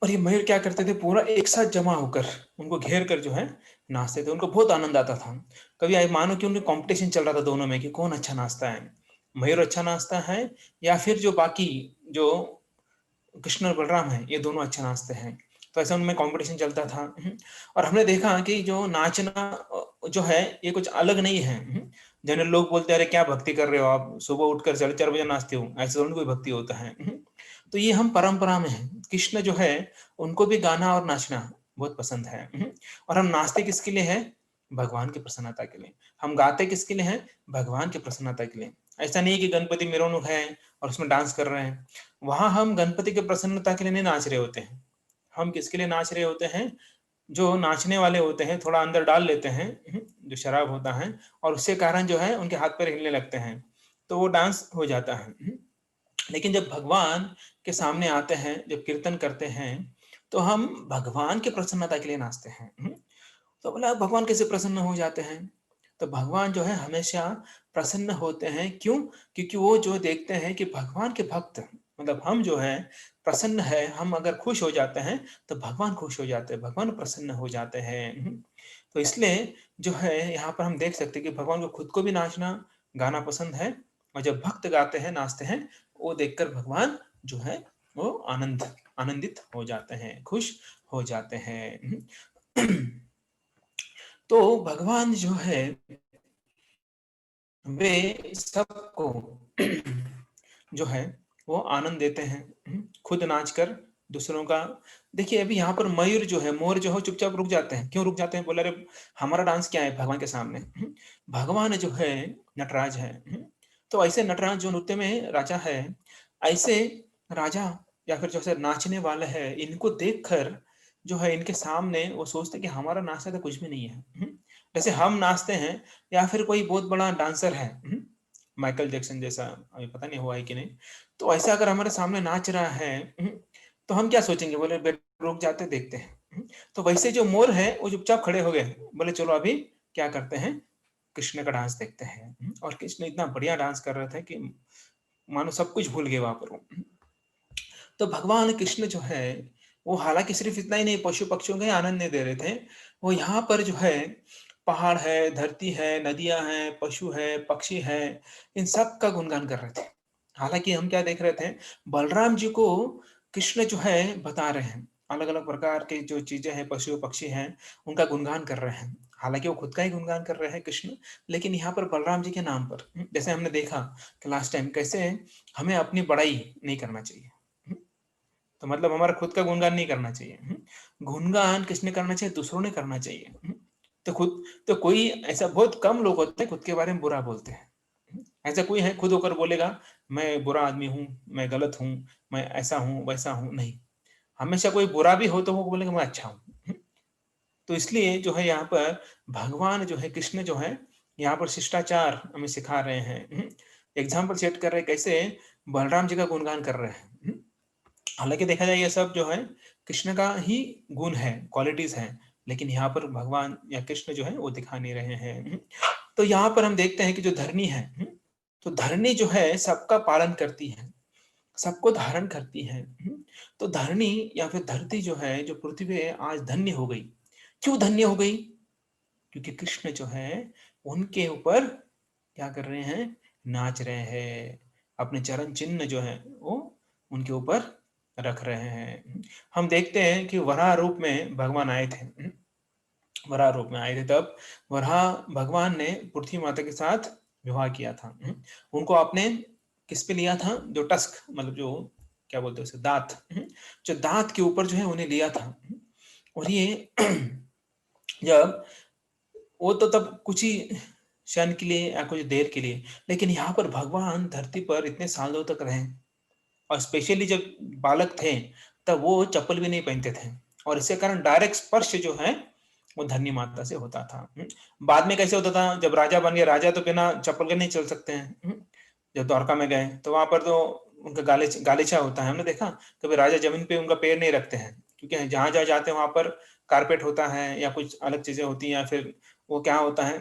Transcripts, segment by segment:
और ये मयूर क्या करते थे, पूरा एक साथ जमा होकर उनको घेर कर जो है नाचते थे। उनको बहुत आनंद आता था। कभी आई मानो कि उनके कंपटीशन चल रहा था दोनों में कि कौन अच्छा नाचता है, मयूर अच्छा नाचता है या फिर जो बाकी जो कृष्ण और बलराम है ये दोनों अच्छा नाचते हैं। तो ऐसा उनमें कंपटीशन चलता था। और हमने देखा कि जो नाचना जो है ये कुछ अलग नहीं है। जनरल लोग बोलते हैं अरे क्या भक्ति कर रहे हो आप, सुबह उठकर 4:30 बजे नाचते हो, ऐसे थोड़ी कोई भक्ति होता है। तो ये हम परंपरा में है। कृष्ण जो है उनको भी गाना और नाचना बहुत पसंद है। और हम नाचते किसके लिए है, भगवान की प्रसन्नता के लिए। हम गाते किसके लिए हैं, भगवान की प्रसन्नता के लिए। ऐसा नहीं है कि गणपति मेरोनुक है और उसमें डांस कर रहे हैं। वहां हम गणपति की प्रसन्नता के लिए नहीं नाच रहे होते हैं। हम किसके लिए नाच रहे होते हैं, जो नाचने वाले होते हैं थोड़ा अंदर डाल लेते हैं जो शराब होता है, और उसके कारण जो है उनके हाथ पैर हिलने लगते हैं, तो वो डांस हो जाता है। लेकिन जब भगवान के सामने आते हैं, जब कीर्तन करते हैं, तो हम भगवान की प्रसन्नता के लिए नाचते हैं। तो बोला भगवान कैसे प्रसन्न हो जाते हैं, तो भगवान जो है हमेशा प्रसन्न होते हैं। क्यों, क्योंकि वो जो देखते हैं कि भगवान के भक्त मतलब हम जो है प्रसन्न है, हम अगर खुश हो जाते हैं तो भगवान खुश हो जाते हैं, भगवान प्रसन्न हो जाते हैं। तो इसलिए जो है यहाँ पर हम देख सकते हैं कि भगवान को खुद को भी नाचना गाना पसंद है, और जब भक्त गाते हैं नाचते हैं वो देखकर भगवान जो है वो आनंदित हो जाते हैं, खुश हो जाते हैं। तो भगवान जो है वे सबको जो है वो आनंद देते हैं, खुद नाच कर दूसरों का। देखिए अभी यहाँ पर मयूर जो है, मोर जो है चुपचाप रुक जाते हैं। क्यों रुक जाते हैं, बोले अरे हमारा डांस क्या है भगवान के सामने। भगवान जो है नटराज है। तो ऐसे नटराज जो नृत्य में राजा है, ऐसे राजा या फिर जो नाचने वाले है, इनको देखकर जो है इनके सामने वो सोचते कि हमारा नाचना तो कुछ भी नहीं है। जैसे हम नाचते हैं या फिर कोई बहुत बड़ा डांसर है, माइकल जैक्सन जैसा, अभी पता नहीं हुआ है कि नहीं, तो ऐसा अगर हमारे सामने नाच रहा है, तो हम क्या सोचेंगे, बोले रुक जाते देखते हैं। तो वैसे जो मोर है वो चुपचाप खड़े हो गए, बोले चलो अभी क्या करते हैं, कृष्ण का डांस देखते हैं। और कृष्ण इतना बढ़िया डांस कर रहे थे कि मानो सब कुछ भूल गए वहां पर वो। तो भगवान कृष्ण जो है वो हालांकि सिर्फ इतना ही नहीं, पशु पक्षियों का ही आनंद नहीं दे रहे थे, वो यहाँ पर जो है पहाड़ है, धरती है, नदियां हैं, पशु है, पक्षी है, इन सब का गुणगान कर रहे थे। हालांकि हम क्या देख रहे थे, बलराम जी को कृष्ण जो है बता रहे हैं, अलग अलग प्रकार के जो चीजें हैं, पशु पक्षी हैं, उनका गुणगान कर रहे हैं। हालांकि वो खुद का ही गुणगान कर रहे हैं कृष्ण, लेकिन यहाँ पर बलराम जी के नाम पर, जैसे हमने देखा कि लास्ट टाइम कैसे हमें अपनी बड़ाई नहीं करना चाहिए। तो मतलब हमारा खुद का गुणगान नहीं करना चाहिए। गुणगान किसने करना चाहिए, दूसरों ने करना चाहिए। तो खुद तो कोई ऐसा बहुत कम लोग होते हैं खुद के बारे में बुरा बोलते हैं। ऐसा कोई है खुद होकर बोलेगा मैं बुरा आदमी हूँ, मैं गलत हूँ, मैं ऐसा हूँ वैसा हूँ, नहीं। हमेशा कोई बुरा भी हो तो वो बोलेगा मैं अच्छा हूँ। तो इसलिए जो है यहाँ पर भगवान जो है कृष्ण जो है यहाँ पर शिष्टाचार हमें सिखा रहे हैं। एग्जाम्पल सेट कर रहे हैं, कैसे बलराम जी का गुणगान कर रहे हैं। हालांकि देखा जाए ये सब जो है कृष्ण का ही गुण है, क्वालिटीज हैं, लेकिन यहाँ पर भगवान या कृष्ण जो है वो दिखा नहीं रहे हैं। तो यहाँ पर हम देखते हैं कि जो धरनी है, तो धरनी जो है सबका पालन करती है, सबको धारण करती है। तो धरनी या फिर धरती जो है, जो पृथ्वी है, आज धन्य हो गई। क्यों धन्य हो गई, क्योंकि कृष्ण जो है उनके ऊपर क्या कर रहे हैं, नाच रहे हैं, अपने चरण चिन्ह जो है वो उनके ऊपर रख रहे हैं। हम देखते हैं कि वराह रूप में भगवान आए थे। वराह रूप में आए थे तब वराह भगवान ने पृथ्वी माता के साथ विवाह किया था। उनको आपने किस पे लिया था, जो टस्क मतलब जो क्या बोलते हैं उसे, दांत, जो दांत के ऊपर जो है उन्हें लिया था। और ये जब वो तो तब कुछ ही क्षण के लिए या कुछ देर के लिए, लेकिन यहाँ पर भगवान धरती पर इतने सालों तक रहे, और स्पेशली जब बालक थे तब वो चप्पल भी नहीं पहनते थे, और इसके कारण डायरेक्ट स्पर्श जो है वो धन्य माता से होता था। बाद में कैसे होता था, जब राजा बन गए, राजा तो बिना चप्पल के नहीं चल सकते हैं। जब द्वारका में गए तो वहां पर तो उनका गालीचा होता है, हमने देखा कभी राजा जमीन पे उनका पैर नहीं रखते हैं, क्योंकि जहां जहां जाते हैं वहां पर कारपेट होता है या कुछ अलग चीजें होती हैं, या फिर वो क्या होता है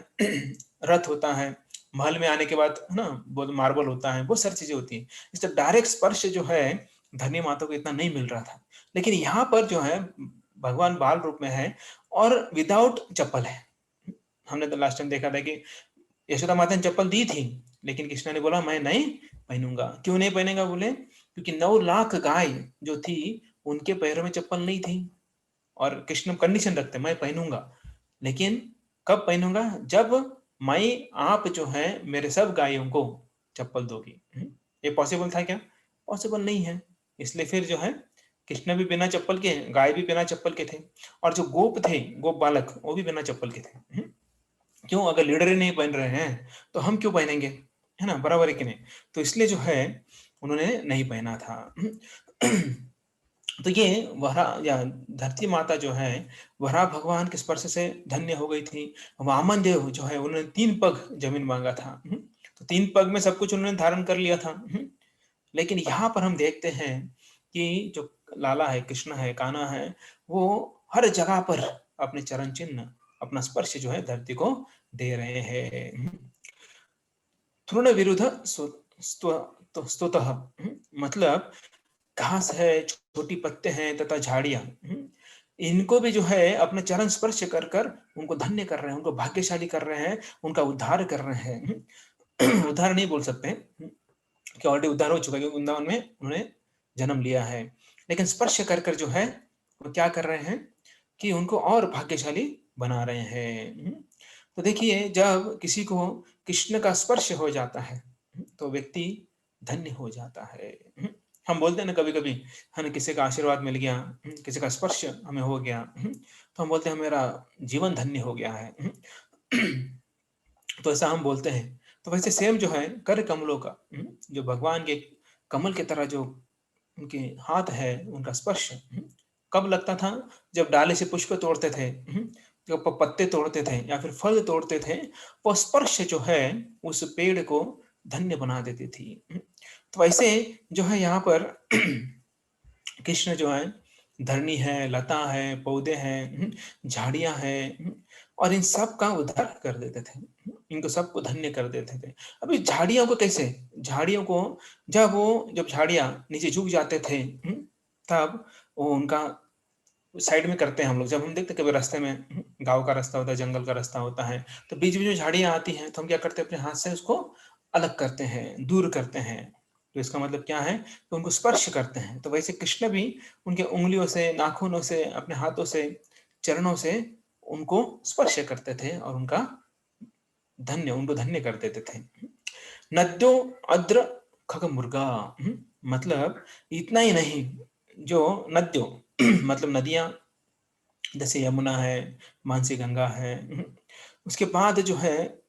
रथ होता है, महल में आने के बाद है ना, बहुत मार्बल होता है, बहुत सारी चीजें होती हैं। इस डायरेक्ट स्पर्श जो है धन्य माता को इतना नहीं मिल रहा था। लेकिन यहाँ पर जो है भगवान बाल रूप में है और विदाउट चप्पल है। हमने तो लास्ट टाइम देखा था कि यशोदा माता ने चप्पल दी थी, लेकिन कृष्ण ने बोला मैं नहीं पहनूंगा। क्यों नहीं पहनेगा बोले? क्योंकि 9 लाख गाय जो थी उनके पैरों में चप्पल नहीं थी, और कृष्ण कंडीशन रखते मैं पहनूंगा, लेकिन कब पहनूंगा? जब मैं आप जो है मेरे सब गायों को चप्पल दोगी। ये पॉसिबल था क्या? पॉसिबल नहीं है। इसलिए फिर जो है कृष्ण भी बिना चप्पल के, गाय भी बिना चप्पल के थे, और जो गोप थे, गोप बालक, वो भी बिना चप्पल के थे। क्यों? अगर लीडर ही नहीं पहन रहे हैं तो हम क्यों पहनेंगे? है ना, बराबर है कि नहीं? तो इसलिए जो है उन्होंने नहीं पहना था। तो ये वरा या धरती माता जो है वरा भगवान के स्पर्श से धन्य हो गई थी। वामन देव जो है उन्होंने 3 पग जमीन मांगा था। तो 3 पग में सब कुछ उन्होंने धारण कर लिया था। लेकिन यहाँ पर हम देखते हैं कि जो लाला है, कृष्ण है, कान्हा है, वो हर जगह पर अपने चरण चिन्ह, अपना स्पर्श जो है धरती को दे रहे हैं। तृण विरुद्ध स्तुतः, मतलब घास है, छोटी पत्ते हैं तथा झाड़ियां, इनको भी जो है अपने चरण स्पर्श कर कर उनको धन्य कर रहे हैं, उनको भाग्यशाली कर रहे हैं, उनका उद्धार कर रहे हैं। उद्धार नहीं बोल सकते कि ऑलरेडी उद्धार हो चुका है, क्योंकि वृंदावन में उन्होंने जन्म लिया है। लेकिन स्पर्श कर कर जो है वो क्या कर रहे हैं कि उनको और भाग्यशाली बना रहे हैं। तो देखिए जब किसी को कृष्ण का स्पर्श हो जाता है तो व्यक्ति धन्य हो जाता है। हम बोलते हैं ना कभी कभी, है ना, किसी का आशीर्वाद मिल गया, किसी का स्पर्श हमें हो गया, तो हम बोलते हैं मेरा जीवन धन्य हो गया है। तो ऐसा हम बोलते हैं। तो वैसे सेम जो है कर कमलों का, जो भगवान के कमल की तरह जो उनके हाथ है, उनका स्पर्श कब लगता था? जब डाले से पुष्प तोड़ते थे, जब पत्ते तोड़ते थे या फिर फल तोड़ते थे, वो स्पर्श जो है उस पेड़ को धन्य बना देती थी। तो वैसे जो है यहाँ पर कृष्ण जो है धरनी है, लता है, पौधे हैं, झाड़ियां हैं, और इन सब का उद्धार कर देते थे, इनको सबको धन्य कर देते थे। अभी झाड़ियों को कैसे? झाड़ियों को जब झाड़ियां नीचे झुक जाते थे, तब वो उनका साइड में करते हैं हम लोग। जब हम देखते कभी रास्ते में, गांव का रास्ता होता है, जंगल का रास्ता होता है, तो बीच बीच में झाड़ियां आती हैं, तो हम क्या करते हैं? अपने हाथ से उसको अलग करते हैं, दूर करते हैं। तो इसका मतलब क्या है कि उनको स्पर्श करते हैं। तो वैसे कृष्ण भी उनके उंगलियों से, नाखूनों से, अपने हाथों से, चरणों से उनको स्पर्श करते थे और उनको धन्य कर देते थे। नद्यो अद्र खग मुर्गा, मतलब इतना ही नहीं, जो नद्यों मतलब नदियां, जैसे यमुना है, मानसी गंगा है, उसके बाद जो है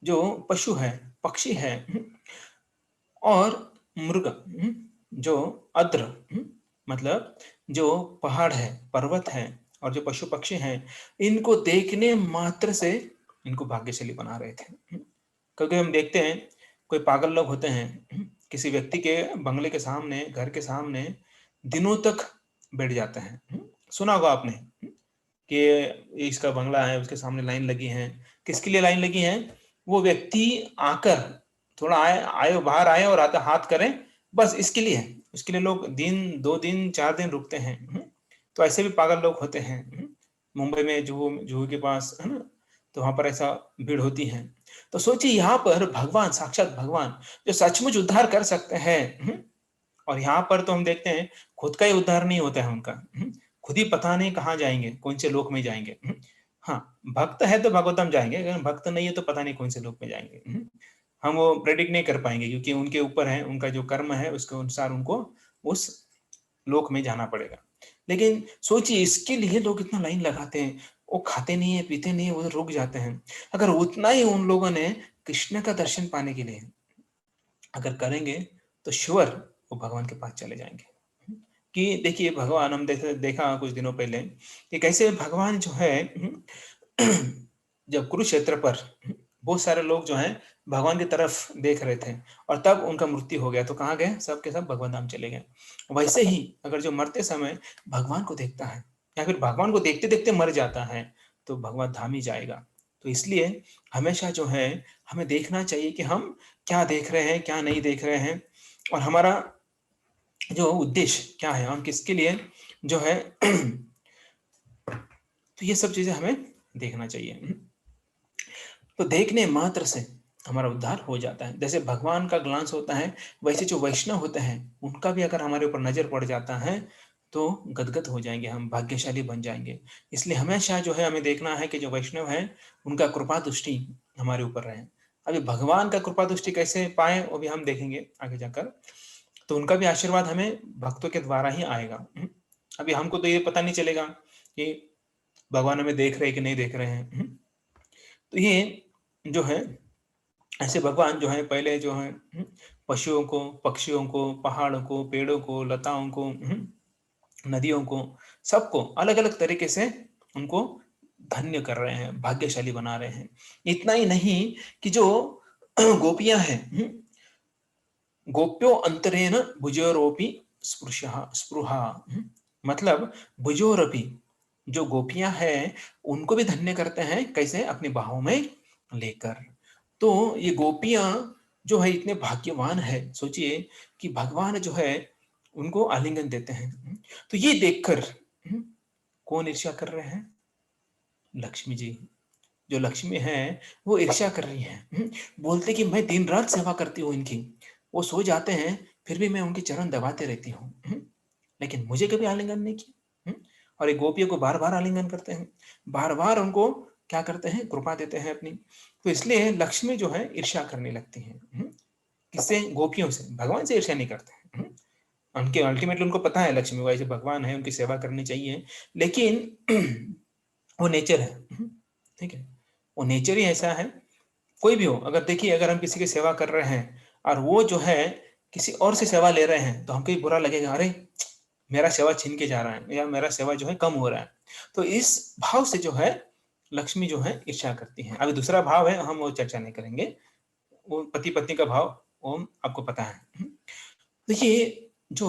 जो पशु है, पक्षी है, और मृग, जो अद्र, मतलब जो पहाड़ है, पर्वत है, और जो पशु पक्षी हैं, इनको देखने मात्र से इनको भाग्यशाली बना रहे थे। क्योंकि हम देखते हैं कोई पागल लोग होते हैं, किसी व्यक्ति के बंगले के सामने, घर के सामने दिनों तक बैठ जाते हैं। सुना होगा आपने कि इसका बंगला है, उसके सामने लाइन लगी है। किसके लिए लाइन लगी है? वो व्यक्ति आकर थोड़ा आए बाहर आए और आता हाथ करें, बस इसके लिए है। उसके लिए लोग दिन, 2 दिन, 4 दिन रुकते हैं। तो ऐसे भी पागल लोग होते हैं। मुंबई में जुहू के पास, है ना, तो वहां पर ऐसा भीड़ होती है। तो सोचिए यहाँ पर भगवान, साक्षात भगवान, जो सचमुच उद्धार कर सकते हैं, और यहाँ पर तो हम देखते हैं खुद का ही उद्धार नहीं होता है उनका, खुद ही पता नहीं कहाँ जाएंगे, कौन से लोक में जाएंगे। हाँ, भक्त है तो भगवतम जाएंगे, अगर भक्त नहीं है तो पता नहीं कौन से लोक में जाएंगे। हम वो प्रेडिक्ट नहीं कर पाएंगे, क्योंकि उनके ऊपर है, उनका जो कर्म है उसके अनुसार उनको उस लोक में जाना पड़ेगा। लेकिन सोचिए इसके लिए लोग इतना लाइन लगाते हैं, वो खाते नहीं है, पीते नहीं है, वो रुक जाते हैं। अगर उतना ही उन लोगों ने कृष्ण का दर्शन पाने के लिए अगर करेंगे तो श्योर वो भगवान के पास चले जाएंगे। कि देखिए भगवान, हम देखा कुछ दिनों पहले कि कैसे भगवान जो है जब कुरुक्षेत्र पर बहुत सारे लोग जो हैं भगवान की तरफ देख रहे थे, और तब उनका मृत्यु हो गया, तो कहाँ गए? सब के सब भगवान धाम चले गए। वैसे ही अगर जो मरते समय भगवान को देखता है, या फिर भगवान को देखते देखते मर जाता है, तो भगवान धाम ही जाएगा। तो इसलिए हमेशा जो है हमें देखना चाहिए कि हम क्या देख रहे हैं, क्या नहीं देख रहे हैं, और हमारा जो उद्देश्य क्या है, हम किसके लिए जो है तो ये सब चीजें हमें देखना चाहिए। तो देखने मात्र से हमारा उद्धार हो जाता है। जैसे भगवान का ग्लांस होता है, वैसे जो वैष्णव होते हैं उनका भी अगर हमारे ऊपर नजर पड़ जाता है तो गदगद हो जाएंगे, हम भाग्यशाली बन जाएंगे। इसलिए हमेशा जो है हमें देखना है कि जो वैष्णव है उनका कृपा दृष्टि हमारे ऊपर रहे। अभी भगवान का कृपा दृष्टि कैसे पाए वो भी हम देखेंगे आगे जाकर। तो उनका भी आशीर्वाद हमें भक्तों के द्वारा ही आएगा। अभी हमको तो ये पता नहीं चलेगा कि भगवान हमें देख रहे हैं कि नहीं देख रहे हैं। तो ये जो है ऐसे भगवान जो है पहले जो है पशुओं को, पक्षियों को, पहाड़ों को, पेड़ों को, लताओं को, नदियों को, सबको अलग अलग तरीके से उनको धन्य कर रहे हैं, भाग्यशाली बना रहे हैं। इतना ही नहीं कि जो गोपियां हैं, गोप्यो अंतरेण भुजोरोपि स्पृहा, मतलब भुजोरपि, जो गोपियां हैं उनको भी धन्य करते हैं। कैसे? अपने बाहों में लेकर। तो ये गोपियां जो है इतने भाग्यवान है, सोचिए कि भगवान जो है उनको आलिंगन देते हैं। तो ये देखकर कौन ईर्ष्या कर रहे हैं? लक्ष्मी जी। जो लक्ष्मी है वो ईर्ष्या कर रही है। बोलते कि मैं दिन रात सेवा करती हूँ इनकी, वो सो जाते हैं फिर भी मैं उनके चरण दबाते रहती हूँ, लेकिन मुझे कभी आलिंगन नहीं किया। और ये गोपियों को बार बार आलिंगन करते हैं, बार बार उनको क्या करते हैं? कृपा देते हैं अपनी। तो इसलिए लक्ष्मी जो है ईर्ष्या करने लगती है। किससे? गोपियों से। भगवान से ईर्ष्या नहीं करते हैं। उनके अल्टीमेटली उनको पता है लक्ष्मी वैसे भगवान है, उनकी सेवा करनी चाहिए, लेकिन वो नेचर है। ठीक है, वो नेचर ही ऐसा है। कोई भी हो, अगर देखिए अगर हम किसी की सेवा कर रहे हैं और वो जो है किसी और से सेवा ले रहे हैं तो हमको भी बुरा लगेगा, अरे मेरा सेवा छीन के जा रहा है या मेरा सेवा जो है कम हो रहा है। तो इस भाव से जो है लक्ष्मी जो है ईर्ष्या करती है। अभी दूसरा भाव है, हम वो चर्चा नहीं करेंगे, वो पति पत्नी का भाव, वो आपको पता है। देखिए जो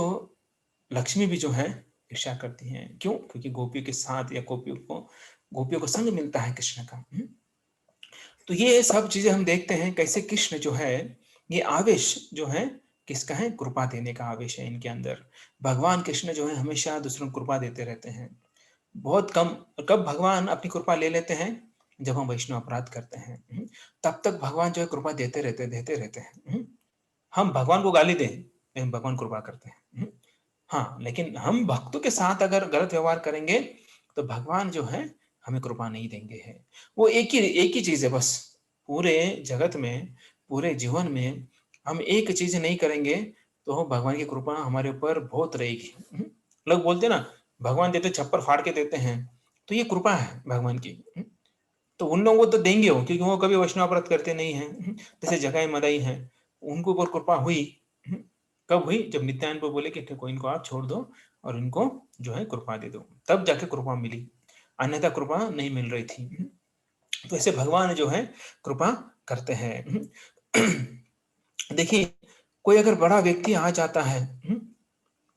लक्ष्मी भी जो है ईर्ष्या करती हैं। क्यों? क्योंकि गोपियों के साथ या गोपियों को संग मिलता है कृष्ण का। तो ये सब चीजें हम देखते हैं कैसे कृष्ण जो है, ये आवेश जो है किसका है? कृपा देने का आवेश है इनके अंदर। भगवान कृष्ण जो है हमेशा दूसरों को कृपा देते रहते हैं। बहुत कम, कब भगवान अपनी कृपा ले लेते हैं? जब हम वैष्णव अपराध करते हैं, तब तक भगवान जो है कृपा देते रहते हैं। हम भगवान को गाली दें लेकिन भगवान कृपा करते हैं। हाँ, लेकिन हम भक्तों के साथ अगर गलत व्यवहार करेंगे तो भगवान जो है हमें कृपा नहीं देंगे है। वो एक ही चीज है बस, पूरे जगत में, पूरे जीवन में हम एक चीज नहीं करेंगे तो भगवान की कृपा हमारे ऊपर बहुत रहेगी। लोग बोलते हैं ना, भगवान देते छप्पर फाड़ के देते हैं, तो ये कृपा है भगवान की। तो उन लोगों को तो देंगे हो क्योंकि वो कभी वैष्णव व्रत करते नहीं हैं। जैसे जगाई मदाई है, उनको ऊपर कृपा हुई। कब हुई? जब नित्यानंद को बोले कि देखो इनको आप छोड़ दो और इनको जो है कृपा दे दो, तब जाके कृपा मिली, अन्यथा कृपा नहीं मिल रही थी। तो ऐसे भगवान जो है कृपा करते हैं। देखिए कोई अगर बड़ा व्यक्ति आ जाता है,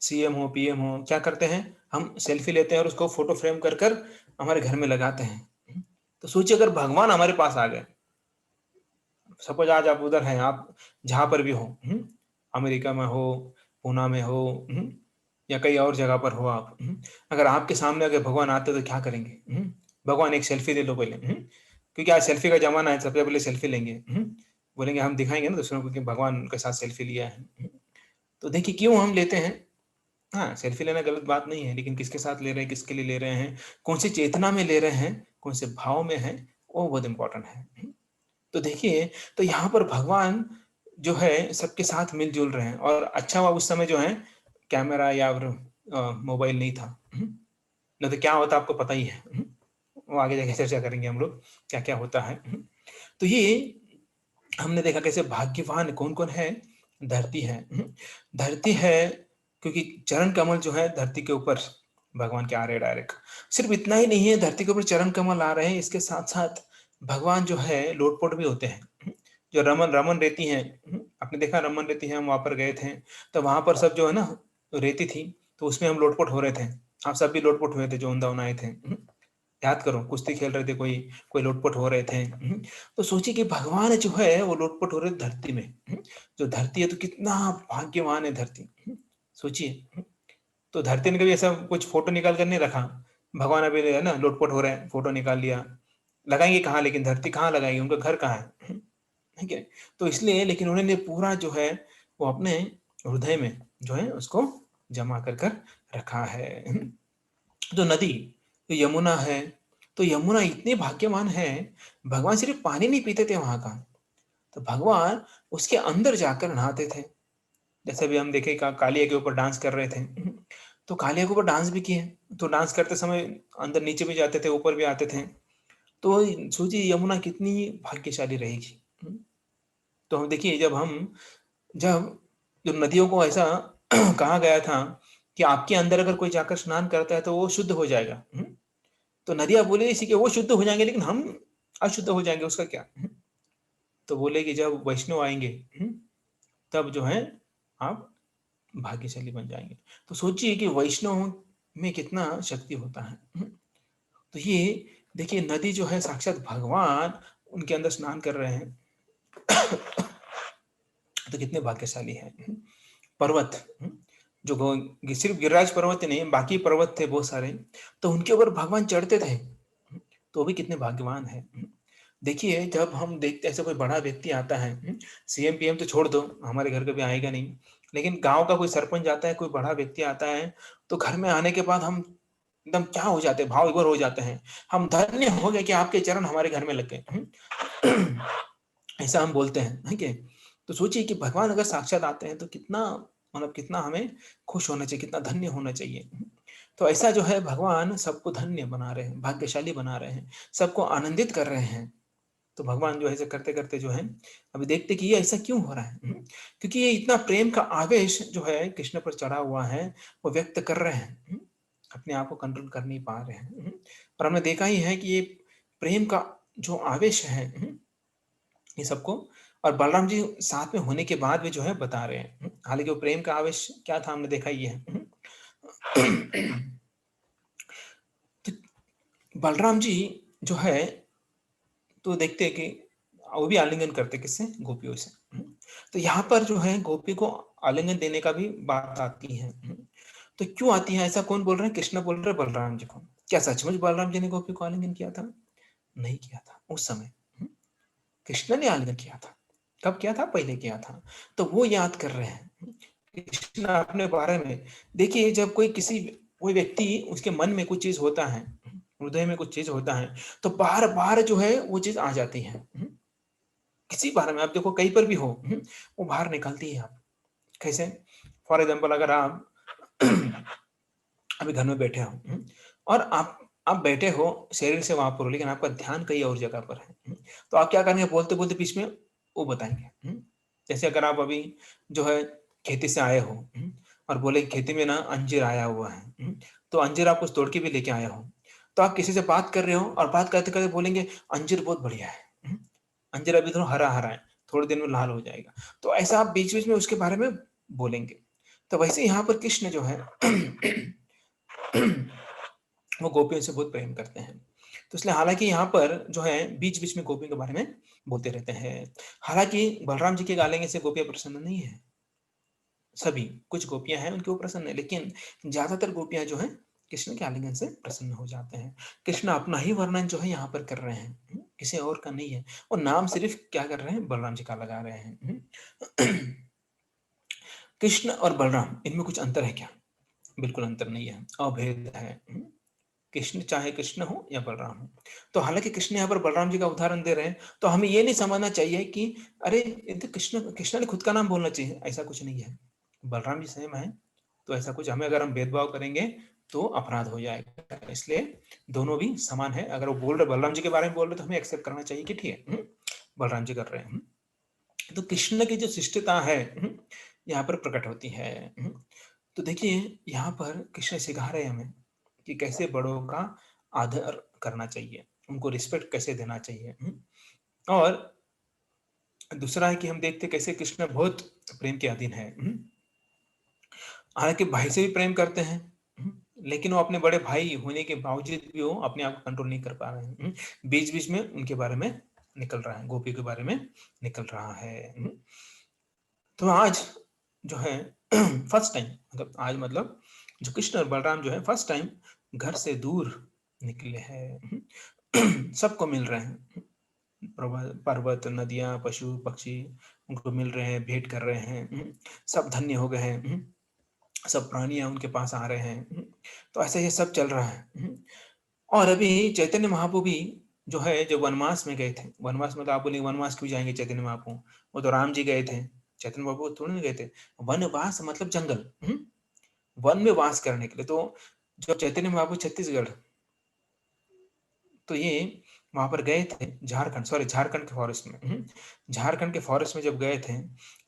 सीएम हो, पीएम हो, क्या करते हैं? हम सेल्फी लेते हैं और उसको फोटो फ्रेम कर कर हमारे घर में लगाते हैं। तो सोचिए अगर भगवान हमारे पास आ गए, सपोज आज आप उधर हैं, आप जहां पर भी हो, अमेरिका में हो, पूना में हो, या कई और जगह पर हो आप, अगर आपके सामने अगर भगवान आते तो क्या करेंगे? भगवान एक सेल्फी दे लो पहले, क्योंकि आज सेल्फी का जमाना है, सबसे पहले सेल्फी लेंगे। बोलेंगे, हम दिखाएंगे ना दूसरों को कि भगवान के साथ सेल्फी लिया है। तो देखिए क्यों हम लेते हैं। हाँ, सेल्फी लेना गलत बात नहीं है, लेकिन किसके साथ ले रहे हैं, किसके लिए ले रहे हैं, कौन सी चेतना में ले रहे हैं, कौन से भाव में है, वो बहुत इंपॉर्टेंट है। तो देखिए, तो यहाँ पर भगवान जो है सबके साथ मिल-जुल रहे हैं, और अच्छा हुआ उस समय जो है कैमरा या फिर मोबाइल नहीं था। नहीं तो क्या होता आपको पता ही है। वो आगे जाके चर्चा करेंगे हम लोग, क्या-क्या होता है। तो ये हमने देखा कैसे भाग्यवान कौन-कौन है। धरती है। धरती है क्योंकि चरण कमल जो है धरती के ऊपर भगवान के आ रहे हैं डायरेक्ट। सिर्फ इतना ही नहीं है धरती के ऊपर चरण कमल आ रहे हैं, इसके साथ-साथ भगवान जो है लोटपोट भी होते हैं। जो रमन रमन रेती है, आपने देखा रमन रेती है, हम वहाँ पर गए थे, तो वहाँ पर सब जो है ना रेती थी, तो उसमें हम लोटपोट हो रहे थे। आप सब भी लोटपोट हुए थे जो वृंदावन आए थे। याद करो, कुश्ती खेल रहे थे, कोई कोई लोटपोट हो रहे थे। तो सोचिए कि भगवान जो है वो लोटपोट हो रहे धरती में। जो धरती है तो कितना भाग्यवान है धरती। सोचिए। तो धरती ने कभी ऐसा कुछ फोटो निकाल कर नहीं रखा। भगवान अभी है ना लोटपोट हो रहे हैं, फोटो निकाल लिया, लगाएंगे कहाँ? लेकिन धरती कहाँ लगाएंगे? उनका घर कहाँ है? ठीक है। तो इसलिए लेकिन उन्होंने पूरा जो है वो अपने हृदय में जो है उसको जमा कर कर रखा है। जो नदी, जो यमुना है, तो यमुना इतने भाग्यवान है, भगवान सिर्फ पानी नहीं पीते थे वहां का, तो भगवान उसके अंदर जाकर नहाते थे। जैसे भी हम देखे कालिया के ऊपर डांस कर रहे थे, तो कालिया के ऊपर डांस भी किए, तो डांस करते समय अंदर नीचे भी जाते थे, ऊपर भी आते थे। तो सोचिए यमुना कितनी भाग्यशाली रहेगी। तो हम देखिए जब जो नदियों को ऐसा कहा गया था कि आपके अंदर अगर कोई जाकर स्नान करता है तो वो शुद्ध हो जाएगा। तो नदियां बोले इसी के वो शुद्ध हो जाएंगे, लेकिन हम अशुद्ध हो जाएंगे, उसका क्या? तो बोले कि जब वैष्णव आएंगे तब जो है आप भाग्यशाली बन जाएंगे। तो सोचिए कि वैष्णव में कितना शक्ति होता है। तो ये देखिए नदी जो है साक्षात भगवान उनके अंदर स्नान कर रहे हैं। तो कितने भाग्यशाली हैं। पर्वत, जो सिर्फ गिरिराज पर्वत ही नहीं, बाकी पर्वत थे बहुत सारे, तो उनके ऊपर भगवान चढ़ते थे, तो वो भी कितने भाग्यवान है। देखिए जब हम देखते ऐसे कोई बड़ा व्यक्ति आता है, सीएम पीएम तो छोड़ दो, हमारे घर कभी आएगा नहीं, लेकिन गांव का कोई सरपंच आता है, कोई बड़ा व्यक्ति आता है, तो घर में आने के बाद हम एकदम क्या हो जाते हैं, भाव विभोर हो जाते हैं। हम धन्य हो गए कि आपके चरण हमारे घर में लग गए। ऐसा हम बोलते हैं, ठीक है। तो सोचिए कि भगवान अगर साक्षात आते हैं तो कितना, मतलब कितना हमें खुश होना चाहिए, कितना धन्य होना चाहिए। तो ऐसा जो है भगवान सबको धन्य बना रहे हैं, भाग्यशाली बना रहे हैं, सबको आनंदित कर रहे हैं। तो भगवान जो ऐसे करते करते जो है अभी देखते कि ये ऐसा क्यों हो रहा है। क्योंकि ये इतना प्रेम का आवेश जो है कृष्ण पर चढ़ा हुआ है, वो व्यक्त कर रहे हैं, अपने आप को कंट्रोल कर नहीं पा रहे हैं। और हमने देखा ही है कि ये प्रेम का जो आवेश है ये सबको, और बलराम जी साथ में होने के बाद भी जो है बता रहे हैं। हालांकि वो प्रेम का आवेश क्या था हमने देखा ही है। तो बलराम जी जो है तो देखते हैं कि वो भी आलिंगन करते किससे? गोपियों से। तो यहाँ पर जो है गोपी को आलिंगन देने का भी बात आती है। तो क्यों आती है? ऐसा कौन बोल रहे हैं? कृष्ण बोल रहे हैं बलराम जी को। क्या सचमुच बलराम जी ने गोपी को आलिंगन किया था? नहीं किया था उस समय, कृष्ण ने आलिंगन किया था। कब किया था? पहले किया था। तो वो याद कर रहे हैं कृष्ण अपने बारे में। देखिए जब कोई व्यक्ति उसके मन में कुछ चीज होता है, हृदय में कुछ चीज होता है, तो बार बार जो है वो चीज आ जाती है। किसी बारे में आप देखो कहीं पर भी हो, वो बाहर निकलती है। आप कैसे? फॉर एग्जाम्पल अगर आप अभी घर में बैठे हो, और आप बैठे हो, शरीर से वहां पर हो, लेकिन आपका ध्यान कहीं और जगह पर है, तो आप क्या करेंगे? बोलते बोलते बीच में वो बताएंगे। जैसे अगर आप अभी जो है खेती से आए हो, और बोले खेती में ना अंजीर आया हुआ है, तो अंजीर आप कुछ तोड़ के भी लेके आया हो, तो आप किसी से बात कर रहे हो और बात करते करते बोलेंगे अंजीर बहुत बढ़िया है, अंजीर अभी थोड़ा हरा हरा है, थोड़े दिन में लाल हो जाएगा। तो ऐसा आप बीच बीच में उसके बारे में बोलेंगे। तो वैसे यहाँ पर कृष्ण जो है वो गोपियों से बहुत प्रेम करते हैं। तो इसलिए हालांकि यहाँ पर जो है बीच बीच में गोपियों के बारे में बोलते रहते हैं। हालांकि बलराम जी के गालेंगे से गोपियां प्रसन्न नहीं है, सभी कुछ गोपियां हैं उनके ऊपर प्रसन्न है, लेकिन ज्यादातर गोपियां जो है कृष्ण के आलिंगन से प्रसन्न हो जाते हैं। कृष्ण अपना ही वर्णन जो है यहाँ पर कर रहे हैं, किसी और का नहीं है। और नाम सिर्फ क्या कर रहे हैं? बलराम जी का लगा रहे हैं। कृष्ण और बलराम इनमें कुछ अंतर है क्या? बिल्कुल अंतर नहीं है, अभेद है। कृष्ण चाहे कृष्ण हो या बलराम हो। तो हालांकि कृष्ण यहाँ पर बलराम जी का उदाहरण दे रहे हैं, तो हमें ये नहीं समझना चाहिए कि अरे ये तो कृष्ण कृष्ण ने खुद का नाम बोलना चाहिए, ऐसा कुछ नहीं है। बलराम जी सेम है, तो ऐसा कुछ हमें अगर हम भेदभाव करेंगे तो अपराध हो जाएगा। इसलिए दोनों भी समान है। अगर वो बोल रहे बलराम जी के बारे में बोल रहे तो हमें एक्सेप्ट करना चाहिए कि ठीक है बलराम जी कर रहे हैं। तो कृष्ण की जो शिष्टता है यहाँ पर प्रकट होती है। तो देखिए यहाँ पर कृष्ण सिखा रहे हैं हमें कि कैसे बड़ों का आदर करना चाहिए, उनको रिस्पेक्ट कैसे देना चाहिए। और दूसरा है कि हम देखते कैसे कृष्ण बहुत प्रेम के अधीन है। हालांकि भाई से भी प्रेम करते हैं, लेकिन वो अपने बड़े भाई होने के बावजूद भी वो अपने आप को कंट्रोल नहीं कर पा रहे हैं। बीच बीच में उनके बारे में निकल रहा है, गोपी के बारे में निकल रहा है। तो आज जो है फर्स्ट टाइम, मतलब आज मतलब जो कृष्ण और बलराम जो है फर्स्ट टाइम घर से दूर निकले हैं। सबको मिल रहे हैं, पर्वत, नदियां, पशु पक्षी उनको मिल रहे हैं, भेंट कर रहे हैं। सब धन्य हो गए हैं। सब प्राणियां उनके पास आ रहे हैं। तो ऐसे ये सब चल रहा है। और अभी चैतन्य महाप्रभु भी जो है, जो वनवास में गए थे, वनवास में तो आप बोलेंगे वनवास क्यों जाएंगे चैतन्य महाप्रभु, वो तो राम जी गए थे, चैतन्य महाप्रभु थोड़ी ना गए थे। वनवास मतलब जंगल, वन में वास करने के लिए। तो जब चैतन्य महाप्रभु छत्तीसगढ़, तो ये वहां पर गए थे, झारखंड के फॉरेस्ट में। झारखंड के फॉरेस्ट में जब गए थे,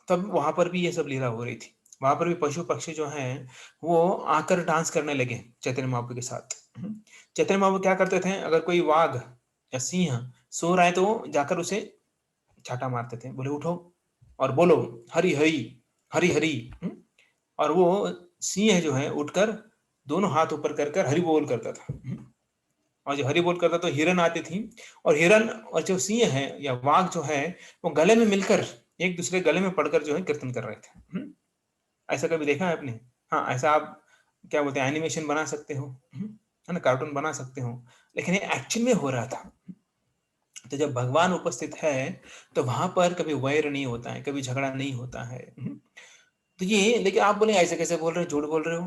तब वहां पर भी ये सब लीला हो रही थी। वहां पर भी पशु पक्षी जो हैं वो आकर डांस करने लगे चैतन्य महाप्रभु के साथ। चैतन्य महाप्रभु क्या करते थे, अगर कोई वाघ या सिंह सो रहा है तो जाकर उसे छाटा मारते थे, बोले उठो और बोलो हरि हरि हरि हरि। और वो सिंह जो है उठकर दोनों हाथ ऊपर कर कर हरि बोल करता था। और जो हरि बोल करता तो हिरन आती थी, और हिरन और जो सिंह है या वाघ जो है वो गले में मिलकर, एक दूसरे गले में पड़कर जो है कीर्तन कर रहे थे। ऐसा कभी देखा है आपने? हाँ, ऐसा आप क्या बोलते हैं, एनिमेशन बना सकते हो, है ना, कार्टून बना सकते हो, लेकिन ये एक्चुअल में हो रहा था। तो जब भगवान उपस्थित है तो वहां पर कभी वैर नहीं होता है, कभी झगड़ा नहीं होता है। तो ये, लेकिन आप बोले ऐसे कैसे बोल रहे हो, झूठ बोल रहे हो,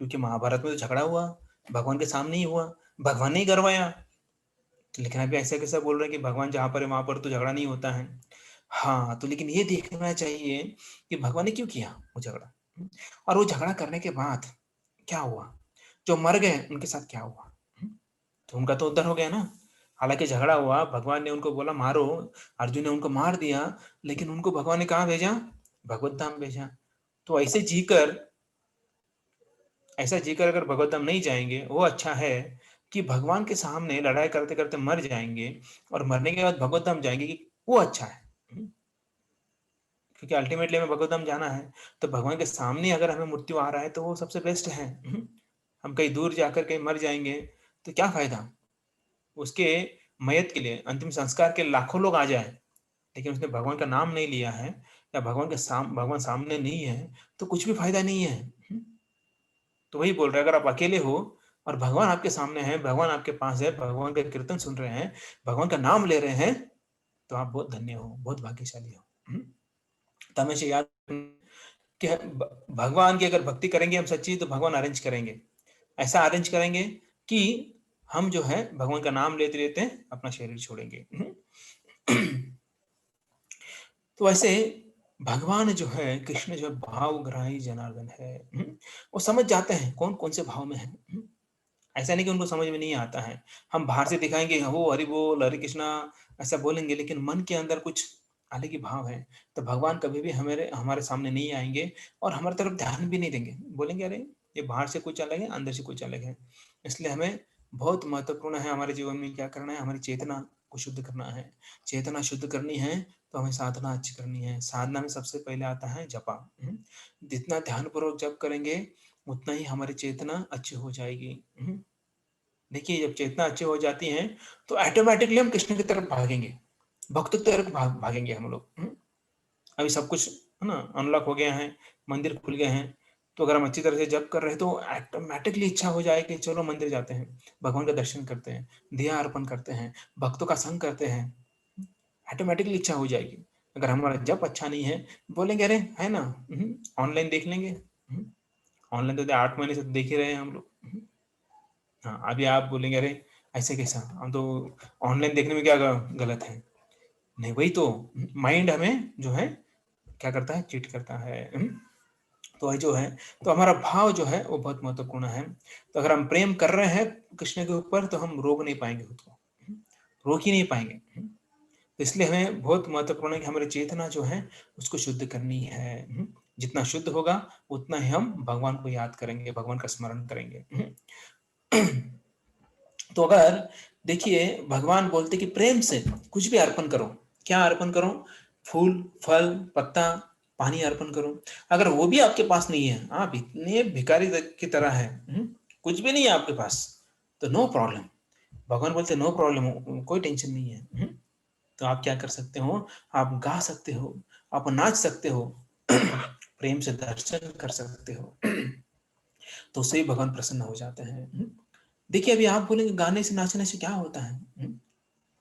क्योंकि महाभारत में तो झगड़ा हुआ, भगवान के सामने ही हुआ, भगवान ने ही करवाया। लेकिन अभी ऐसा कैसा बोल रहे हैं कि भगवान जहां पर है वहां पर तो झगड़ा नहीं होता है। हाँ, तो लेकिन ये देखना चाहिए कि भगवान ने क्यों किया वो झगड़ा, और वो झगड़ा करने के बाद क्या हुआ, जो मर गए उनके साथ क्या हुआ। तो उनका तो उद्धार हो गया ना। हालांकि झगड़ा हुआ, भगवान ने उनको बोला मारो, अर्जुन ने उनको मार दिया, लेकिन उनको भगवान ने कहाँ भेजा, भगवत धाम भेजा। तो ऐसा जीकर अगर भगवत धाम नहीं जाएंगे, वो अच्छा है कि भगवान के सामने लड़ाई करते करते मर जाएंगे और मरने के बाद भगवत धाम जाएंगे, कि वो अच्छा है। क्योंकि अल्टीमेटली हमें भगवत धाम जाना है, तो भगवान के सामने अगर हमें मृत्यु आ रहा है तो वो सबसे बेस्ट है। हम कहीं दूर जाकर कहीं मर जाएंगे तो क्या फायदा, उसके मयत के लिए, अंतिम संस्कार के लाखों लोग आ जाए, लेकिन उसने भगवान का नाम नहीं लिया है, या भगवान सामने नहीं है, तो कुछ भी फायदा नहीं है। तो वही बोल रहे हैं, अगर आप अकेले हो और भगवान आपके सामने है, भगवान आपके पास है, भगवान का कीर्तन सुन रहे हैं, भगवान का नाम ले रहे हैं, तो आप बहुत धन्य हो, बहुत भाग्यशाली हो। तो हमेशा याद कि भगवान की अगर भक्ति करेंगे हम सच्ची, तो भगवान अरेंज करेंगे, ऐसा अरेंज करेंगे कि हम जो है भगवान का नाम लेते लेते अपना शरीर छोड़ेंगे। तो ऐसे भगवान जो है, कृष्ण जो है भावग्राही जनार्दन है। वो समझ जाते हैं कौन कौन से भाव में है। ऐसा नहीं कि उनको समझ में नहीं आता है। हम बाहर से दिखाएंगे वो हरि बोल हरे कृष्णा ऐसा बोलेंगे, लेकिन मन के अंदर कुछ अलग ही भाव है, तो भगवान कभी भी हमारे हमारे सामने नहीं आएंगे और हमारी तरफ ध्यान भी नहीं देंगे, बोलेंगे अरे ये बाहर से कुछ अलग है, अंदर से कुछ अलग है। इसलिए हमें बहुत महत्वपूर्ण है हमारे जीवन में क्या करना है, हमारी चेतना को शुद्ध करना है। चेतना शुद्ध करनी है तो हमें साधना अच्छी करनी है। साधना में सबसे पहले आता है जपा। जितना ध्यानपूर्वक जप करेंगे उतना ही हमारी चेतना अच्छी हो जाएगी। देखिए, जब चेतना अच्छी हो जाती है तो ऑटोमेटिकली हम कृष्ण की तरफ भागेंगे, भक्त की तरफ भागेंगे हम लोग। अभी सब कुछ है ना अनलॉक हो गया है, मंदिर खुल गए हैं, तो अगर हम अच्छी तरह से जप कर रहे हैं तो ऑटोमेटिकली इच्छा हो जाए कि चलो मंदिर जाते हैं, भगवान का दर्शन करते हैं, दिया अर्पण करते हैं, भक्तों का संग करते हैं, ऑटोमेटिकली इच्छा हो जाएगी। अगर हमारा जप अच्छा नहीं है, बोलेंगे अरे है ना, ऑनलाइन देख लेंगे। ऑनलाइन तो 8 महीने से देख ही रहे हैं हम लोग। हाँ, अभी आप बोलेंगे अरे ऐसे कैसा, हम तो ऑनलाइन देखने में क्या गलत है। नहीं, वही तो माइंड हमें जो है क्या करता है, चीट करता है। तो वही जो है, तो हमारा भाव जो है वो बहुत महत्वपूर्ण है। तो अगर हम प्रेम कर रहे हैं कृष्ण के ऊपर तो हम रोक नहीं पाएंगे खुद को, रोक ही नहीं पाएंगे। तो इसलिए हमें बहुत महत्वपूर्ण है कि हमारी चेतना जो है उसको शुद्ध करनी है। जितना शुद्ध होगा उतना ही हम भगवान को याद करेंगे, भगवान का स्मरण करेंगे। तो अगर देखिए, भगवान बोलते कि प्रेम से कुछ भी अर्पण करो। क्या अर्पण करो? फूल, फल, पत्ता, पानी अर्पण करो। अगर वो भी आपके पास नहीं है, आप इतने भिखारी की तरह है, कुछ भी नहीं है आपके पास, तो नो प्रॉब्लम। भगवान बोलते नो प्रॉब्लम, कोई टेंशन नहीं है। तो आप क्या कर सकते हो, आप गा सकते हो, आप नाच सकते हो। प्रेम से दर्शन कर सकते हो, तो उससे भी भगवान प्रसन्न हो जाते हैं। देखिए अभी आप बोलेंगे गाने से नाचने से क्या होता है?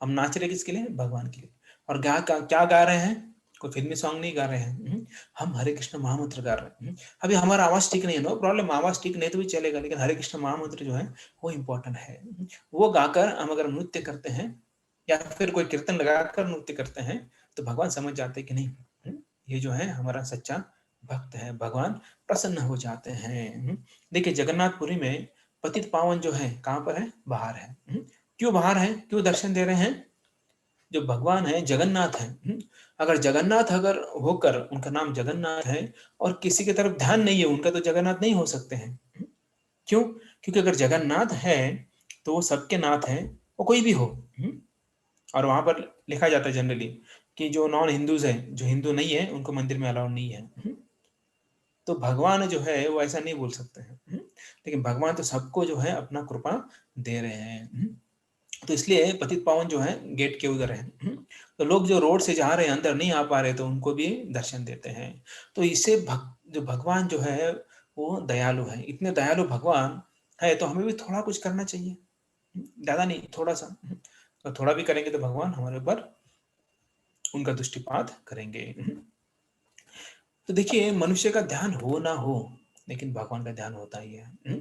हम नाच रहे किसके लिए? भगवान के लिए। और क्या गा रहे हैं? कोई फिल्मी सॉन्ग नहीं गा रहे हैं। हम हरे कृष्ण महामंत्र गा रहे हैं। अभी हमारा आवाज ठीक नहीं है, नो प्रॉब्लम, आवाज ठीक नहीं तो भी चलेगा, लेकिन हरे कृष्ण महामंत्र जो है वो इंपॉर्टेंट है। वो गाकर हम अगर नृत्य करते हैं या फिर कोई कीर्तन लगाकर नृत्य करते हैं, तो भगवान समझ जाते हैं कि नहीं, ये जो है हमारा सच्चा भक्त है, भगवान प्रसन्न हो जाते हैं। देखिए जगन्नाथपुरी में पतित पावन जो है कहाँ पर है? बाहर है। क्यों बाहर है? क्यों दर्शन दे रहे हैं? जो भगवान है जगन्नाथ है। अगर जगन्नाथ अगर होकर उनका नाम जगन्नाथ है और किसी की तरफ ध्यान नहीं है उनका, तो जगन्नाथ नहीं हो सकते हैं। क्यों? क्योंकि अगर जगन्नाथ है तो वो सबके नाथ है, वो कोई भी हो। और वहां पर लिखा जाता है जनरली कि जो नॉन हिंदूज है, जो हिंदू नहीं है, उनको मंदिर में अलाउ नहीं है। तो भगवान जो है वो ऐसा नहीं बोल सकते हैं। लेकिन भगवान तो सबको जो है अपना कृपा दे रहे हैं। तो इसलिए पतित पावन जो है गेट के उधर है। तो लोग जो रोड से जा रहे हैं अंदर नहीं आ पा रहे, तो उनको भी दर्शन देते हैं। तो इससे जो भगवान जो है वो दयालु है। इतने दयालु भगवान है तो हमें भी थोड़ा कुछ करना चाहिए, ज्यादा नहीं, थोड़ा सा। तो थोड़ा भी करेंगे तो भगवान हमारे ऊपर उनका दृष्टिपात करेंगे। तो देखिए मनुष्य का ध्यान हो ना हो, लेकिन भगवान का ध्यान होता ही है।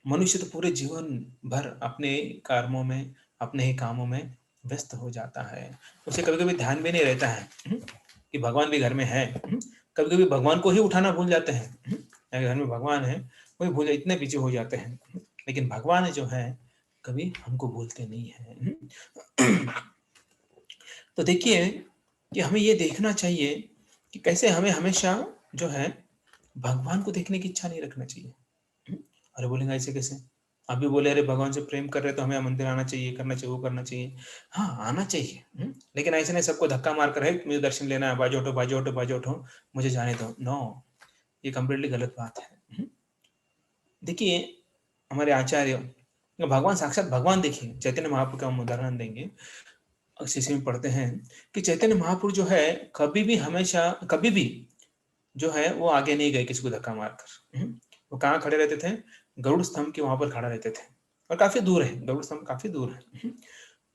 मनुष्य तो पूरे जीवन भर अपने कर्मों में, अपने ही कामों में व्यस्त हो जाता है। उसे कभी कभी ध्यान भी नहीं रहता है कि भगवान भी घर में है। कभी कभी भगवान को ही उठाना भूल जाते हैं। अगर घर में भगवान है वही भूल, इतने पीछे हो जाते हैं। लेकिन भगवान जो है कभी हमको भूलते नहीं है। तो देखिए कि हमें ये देखना चाहिए कि कैसे हमें हमेशा जो है भगवान को देखने की इच्छा नहीं रखना चाहिए। अरे बोलेंगे ऐसे कैसे? आप भी बोले अरे भगवान से प्रेम कर रहे तो हमें मंदिर आना चाहिए, करना चाहिए, वो करना चाहिए। हाँ आना चाहिए, लेकिन ऐसे नहीं सबको धक्का मार कर है मुझे दर्शन लेना है, बाजू उठो बाजू उठो बाजू उठो, मुझे जाने दो। नो, ये कंप्लीटली गलत बात है। देखिए हमारे आचार्य भगवान, साक्षात भगवान, देखिए चैतन्य महाप्रभु का हम उदाहरण देंगे। शिष्य में पढ़ते हैं कि चैतन्य महाप्रभु जो है कभी भी, हमेशा कभी भी जो है वो आगे नहीं गए किसी को धक्का मारकर। वो कहाँ खड़े रहते थे? गरुड़ स्तंभ के वहां पर खड़ा रहते थे, और काफी दूर है, गरुड़ स्तंभ काफी दूर है।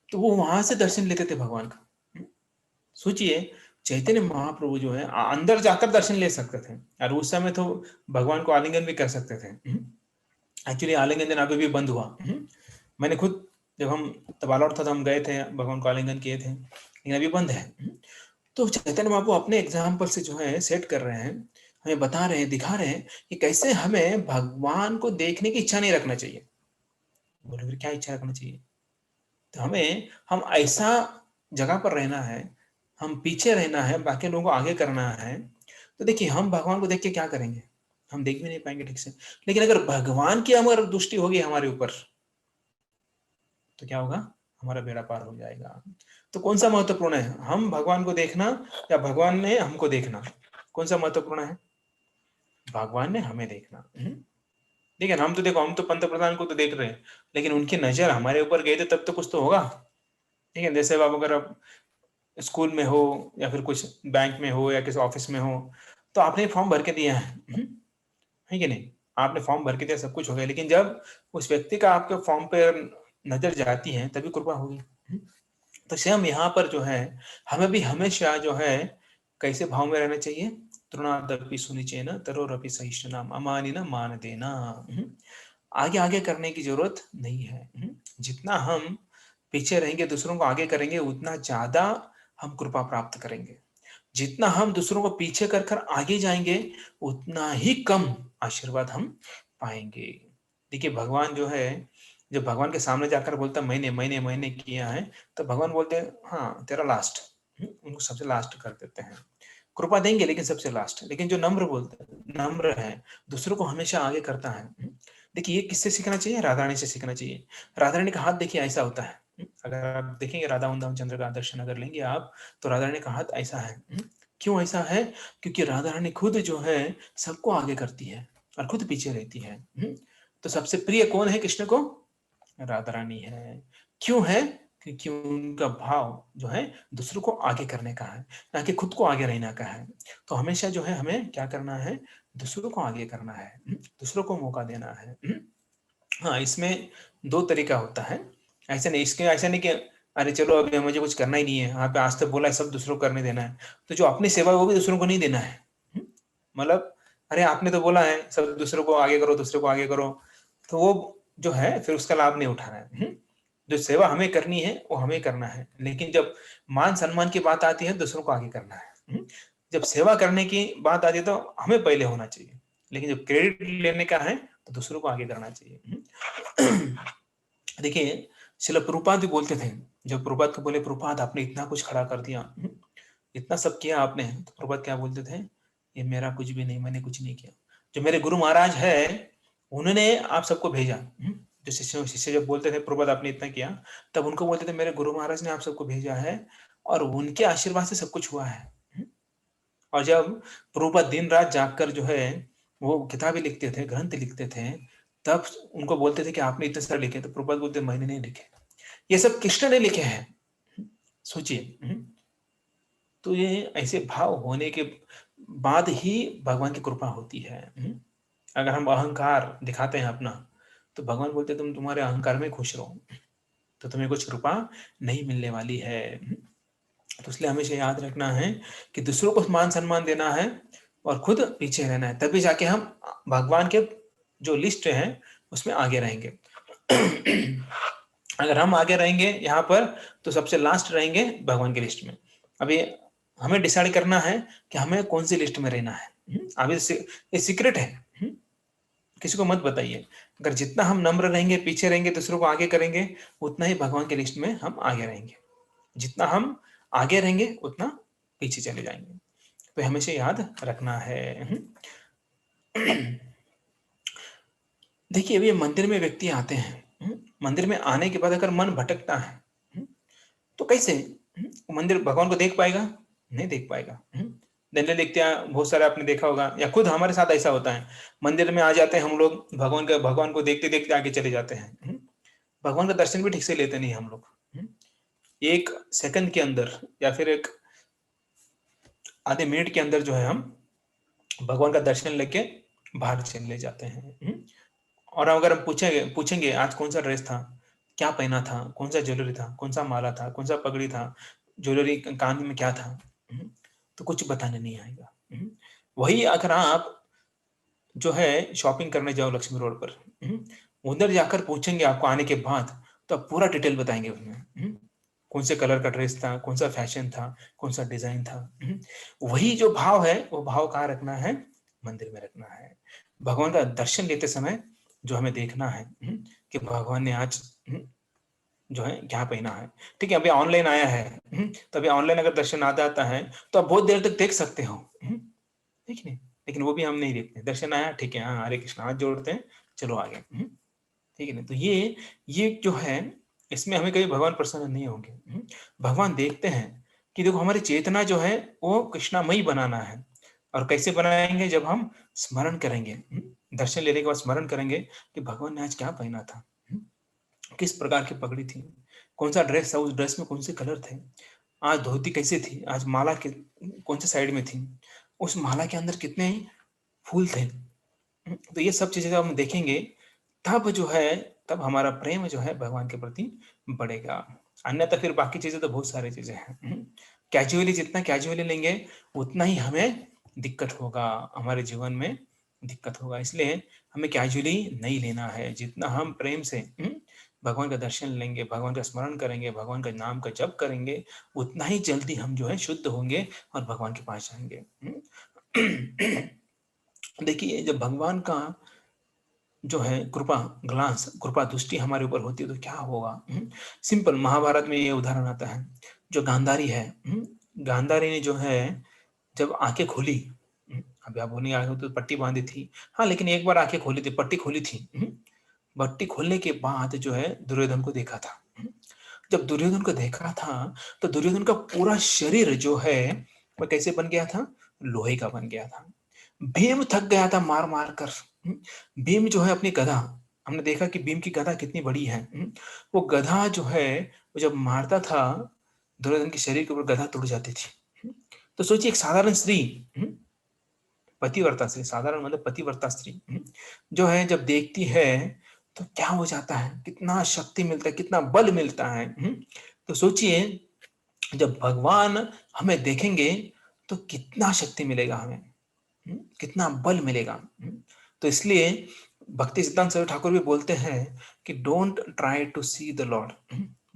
तो वो वहां से दर्शन लेते थे भगवान का। सोचिए चैतन्य महाप्रभु जो है अंदर जाकर दर्शन ले सकते थे, और उस समय तो भगवान को आलिंगन भी कर सकते थे। एक्चुअली आलिंगन दिन अभी भी बंद हुआ। मैंने खुद, जब हम तबालौर था तो हम गए थे, भगवान को आलिंगन किए थे, लेकिन अभी बंद है। तो चैतन्य महाप्रभु अपने एग्जाम्पल से जो है सेट कर रहे हैं, हमें बता रहे हैं, दिखा रहे हैं कि कैसे हमें भगवान को देखने की इच्छा नहीं रखना चाहिए। बोले फिर क्या इच्छा रखना चाहिए? तो हम ऐसा जगह पर रहना है, हम पीछे रहना है, बाकी लोगों को आगे करना है। तो देखिए हम भगवान को देख के क्या करेंगे? हम देख भी नहीं पाएंगे ठीक से। लेकिन अगर भगवान की अमर दृष्टि होगी हमारे ऊपर, तो क्या होगा? हमारा बेड़ा पार हो जाएगा। तो कौन सा महत्वपूर्ण है, हम भगवान को देखना या भगवान ने हमको देखना? कौन सा महत्वपूर्ण है? भगवान ने हमें देखना। ठीक है ना? हम तो देखो, हम तो पंत प्रधान को तो देख रहे हैं, लेकिन उनकी नजर हमारे ऊपर गई तो तब तो कुछ तो होगा। ठीक है, जैसे अब अगर आप स्कूल में हो या फिर कुछ बैंक में हो या किसी ऑफिस में हो, तो आपने फॉर्म भर के दिया है कि नहीं? आपने फॉर्म भर के दिया, सब कुछ हो गया, लेकिन जब उस व्यक्ति का आपके फॉर्म पे नजर जाती है तभी कृपा होगी। तो सेम यहाँ पर जो है हमें भी हमेशा जो है कैसे भाव में रहना चाहिए? तृणादपि सुनिचेन तरोरपि सहिष्णुना अमानिन मान देना। आगे आगे करने की जरूरत नहीं है। जितना हम पीछे रहेंगे, दूसरों को आगे करेंगे, उतना ज्यादा हम कृपा प्राप्त करेंगे। जितना हम दूसरों को पीछे कर कर आगे जाएंगे, उतना ही कम आशीर्वाद हम पाएंगे। देखिए भगवान जो है, जब भगवान के सामने जाकर बोलता मैंने मैंने मैंने किया है, तो भगवान बोलते हैं हाँ तेरा लास्ट। उनको सबसे लास्ट कर देते हैं, कृपा देंगे लेकिन सबसे लास्ट। लेकिन जो नम्र बोलते हैं, नम्र है, दूसरों को हमेशा आगे करता है। देखिए ये किससे सीखना चाहिए? राधा रानी से सीखना चाहिए। राधा रानी का हाथ देखिए ऐसा होता है। अगर आप देखेंगे राधा वृंदावन चंद्र का दर्शन अगर लेंगे आप, तो राधा रानी का हाथ ऐसा है। क्यों ऐसा है? क्योंकि राधा रानी खुद जो है सबको आगे करती है और खुद पीछे रहती है। तो सबसे प्रिय कौन है कृष्ण को? राधा रानी है। क्यों है? क्योंकि उनका भाव जो है दूसरों को आगे करने का है, ना कि खुद को आगे रहने का है। तो हमेशा जो है हमें क्या करना है, दूसरों को आगे करना है, दूसरों को मौका देना है। हाँ, इसमें 2 तरीका होता है। ऐसा नहीं कि अरे चलो अभी मुझे कुछ करना ही नहीं है, यहाँ पे आज तक बोला है सब दूसरों को करने देना है। तो जो अपनी सेवा है वो भी दूसरों को नहीं देना है। मतलब अरे आपने तो बोला है सब दूसरों को आगे करो, दूसरों को आगे करो, तो वो जो है फिर उसका लाभ नहीं उठाना है। जो सेवा हमें करनी है वो हमें करना है, लेकिन जब मान-सम्मान की बात आती है दूसरों को आगे करना है। जब सेवा करने की बात आती है तो हमें पहले होना चाहिए, लेकिन जब क्रेडिट लेने का है तो दूसरों को आगे करना चाहिए। देखिए, श्रील प्रभुपाद भी बोलते थे, जब प्रभुपाद को बोले प्रभुपाद आपने इतना कुछ खड़ा कर दिया, इतना सब किया आपने, तो प्रभुपाद क्या बोलते थे, ये मेरा कुछ भी नहीं, मैंने कुछ नहीं किया। जो मेरे गुरु महाराज है, उन्होंने आप सबको भेजा। जो शिष्य जब बोलते थे प्रभुपाद आपने इतना किया, तब उनको बोलते थे मेरे गुरु महाराज ने आप सबको भेजा है और उनके आशीर्वाद से सब कुछ हुआ है। और जब प्रभुपाद दिन-रात जागकर जो है वो किताबें लिखते थे, ग्रंथ लिखते थे, तब उनको बोलते थे कि आपने इतने सारे लिखे, तो प्रभुपाद बोलते मैंने नहीं लिखे। ये सब कृष्ण ने लिखे हैं। सोचिए। तो ये ऐसे भाव होने के बाद ही भगवान की कृपा होती है। अगर हम अहंकार दिखाते हैं अपना, तो भगवान बोलते तुम तुम्हारे अहंकार में खुश रहो, तो तुम्हें कुछ कृपा नहीं मिलने वाली है। तो इसलिए हमेशा याद रखना है कि दूसरों को मान-सम्मान देना है और खुद पीछे रहना है, तभी जाके हम भगवान के जो लिस्ट है उसमें आगे रहेंगे। अगर हम आगे रहेंगे यहाँ पर, तो सबसे लास्ट रहेंगे भगवान की लिस्ट में। अभी हमें डिसाइड करना है कि हमें कौन सी लिस्ट में रहना है। अभी ये सीक्रेट है। किसी को मत बताइए। अगर जितना हम नम्र रहेंगे, पीछे रहेंगे, दूसरों को आगे करेंगे, उतना ही भगवान की लिस्ट में हम आगे रहेंगे। जितना हम आगे रहेंगे उतना पीछे चले जाएंगे। तो हमेशा याद रखना है। देखिए, अभी मंदिर में व्यक्ति आते हैं, मंदिर में आने के बाद अगर मन भटकता है, तो कैसे मंदिर भगवान को देख पाएगा? नहीं देख पाएगा। दंडे देखते हैं, बहुत सारे आपने देखा होगा, या खुद हमारे साथ ऐसा होता है। मंदिर में आ जाते हैं हम लोग, भगवान को देखते देखते आगे चले जाते हैं। भगवान का दर्शन भी ठीक से लेते नहीं हम लोग। 1 सेकंड के अंदर या फिर एक आधे मिनट के अंदर जो है हम भगवान का दर्शन लेके बाहर चले जाते हैं। और अगर हम पूछेंगे आज कौन सा ड्रेस था, क्या पहना था, कौन सा ज्वेलरी था, कौन सा माला था, कौन सा पगड़ी था, ज्वेलरी कान में क्या था, तो कुछ बताने नहीं आएगा। वही अगर आप जो है शॉपिंग करने जाओ लक्ष्मी रोड पर, उधर जाकर पूछेंगे आपको आने के बाद, तो आप पूरा डिटेल बताएंगे उसमें। कौन से कलर का ड्रेस था, कौन सा फैशन था, कौन सा डिजाइन था। वही जो भाव है वो भाव कहाँ रखना है, मंदिर में रखना है। भगवान का दर्शन लेते समय जो हमें देखना है कि भगवान ने आज जो है क्या पहना है। ठीक है, अभी ऑनलाइन आया है, तो अभी ऑनलाइन अगर दर्शन आ जाता है तो आप बहुत देर तक देख सकते हो, ठीक है, लेकिन वो भी हम नहीं देखते। दर्शन आया, ठीक है, हाँ हरे कृष्णा, हाथ जोड़ते हैं, चलो आगे। ठीक है ना, तो ये जो है इसमें हमें कभी भगवान प्रसन्न नहीं होंगे। भगवान देखते हैं कि देखो हमारी चेतना जो है वो कृष्णामयी बनाना है। और कैसे बनाएंगे, जब हम स्मरण करेंगे, दर्शन लेने के बाद स्मरण करेंगे कि भगवान ने आज क्या पहना था, किस प्रकार की पगड़ी थी, कौन सा ड्रेस था, उस ड्रेस में कौन से कलर थे, आज धोती कैसे थी, आज माला के कौन से साइड में थी, उस माला के अंदर कितने फूल थे। तो ये सब चीजें जब हम देखेंगे, तब जो है तब हमारा प्रेम जो है भगवान के प्रति बढ़ेगा। अन्यथा फिर बाकी चीजें तो बहुत सारी चीजें हैं। कैजुअली जितना कैजुअली लेंगे उतना ही हमें दिक्कत होगा, हमारे जीवन में दिक्कत होगा। इसलिए हमें कैजुअली नहीं लेना है। जितना हम प्रेम से भगवान का दर्शन लेंगे, भगवान का स्मरण करेंगे, भगवान का नाम का जप करेंगे, उतना ही जल्दी हम जो है शुद्ध होंगे और भगवान के पास जाएंगे। देखिए, जब भगवान का जो है कृपा ग्लांस, कृपा दृष्टि हमारे ऊपर होती है तो क्या होगा। सिंपल, महाभारत में ये उदाहरण आता है। जो गांधारी है, गांधारी ने जो है जब आंखें खोली, अभी आप बोलेंगे आंखें तो पट्टी बांधी थी, हाँ, लेकिन एक बार आंखें खोली थी, पट्टी खोली थी। पट्टी खोलने के बाद जो है दुर्योधन को देखा था। जब दुर्योधन को देखा था तो दुर्योधन का पूरा शरीर जो है वो कैसे बन गया था, लोहे का बन गया था। भीम थक गया था मार मार कर। भीम जो है अपनी गदा, हमने देखा कि भीम की गदा कितनी बड़ी है। वो गधा जो है वो जब मारता था, दुर्योधन के शरीर के ऊपर गदा टूट जाती थी। तो सोचिए एक साधारण स्त्री, पतिव्रता स्त्री, साधारण मतलब पतिव्रता स्त्री, जो है जब देखती है तो क्या हो जाता है, कितना शक्ति मिलता है, कितना बल मिलता है। तो सोचिए जब भगवान हमें देखेंगे तो कितना शक्ति मिलेगा हमें, कितना बल मिलेगा। तो इसलिए भक्ति सिद्धांत सरस्वती ठाकुर भी बोलते हैं कि don't try to see the lord,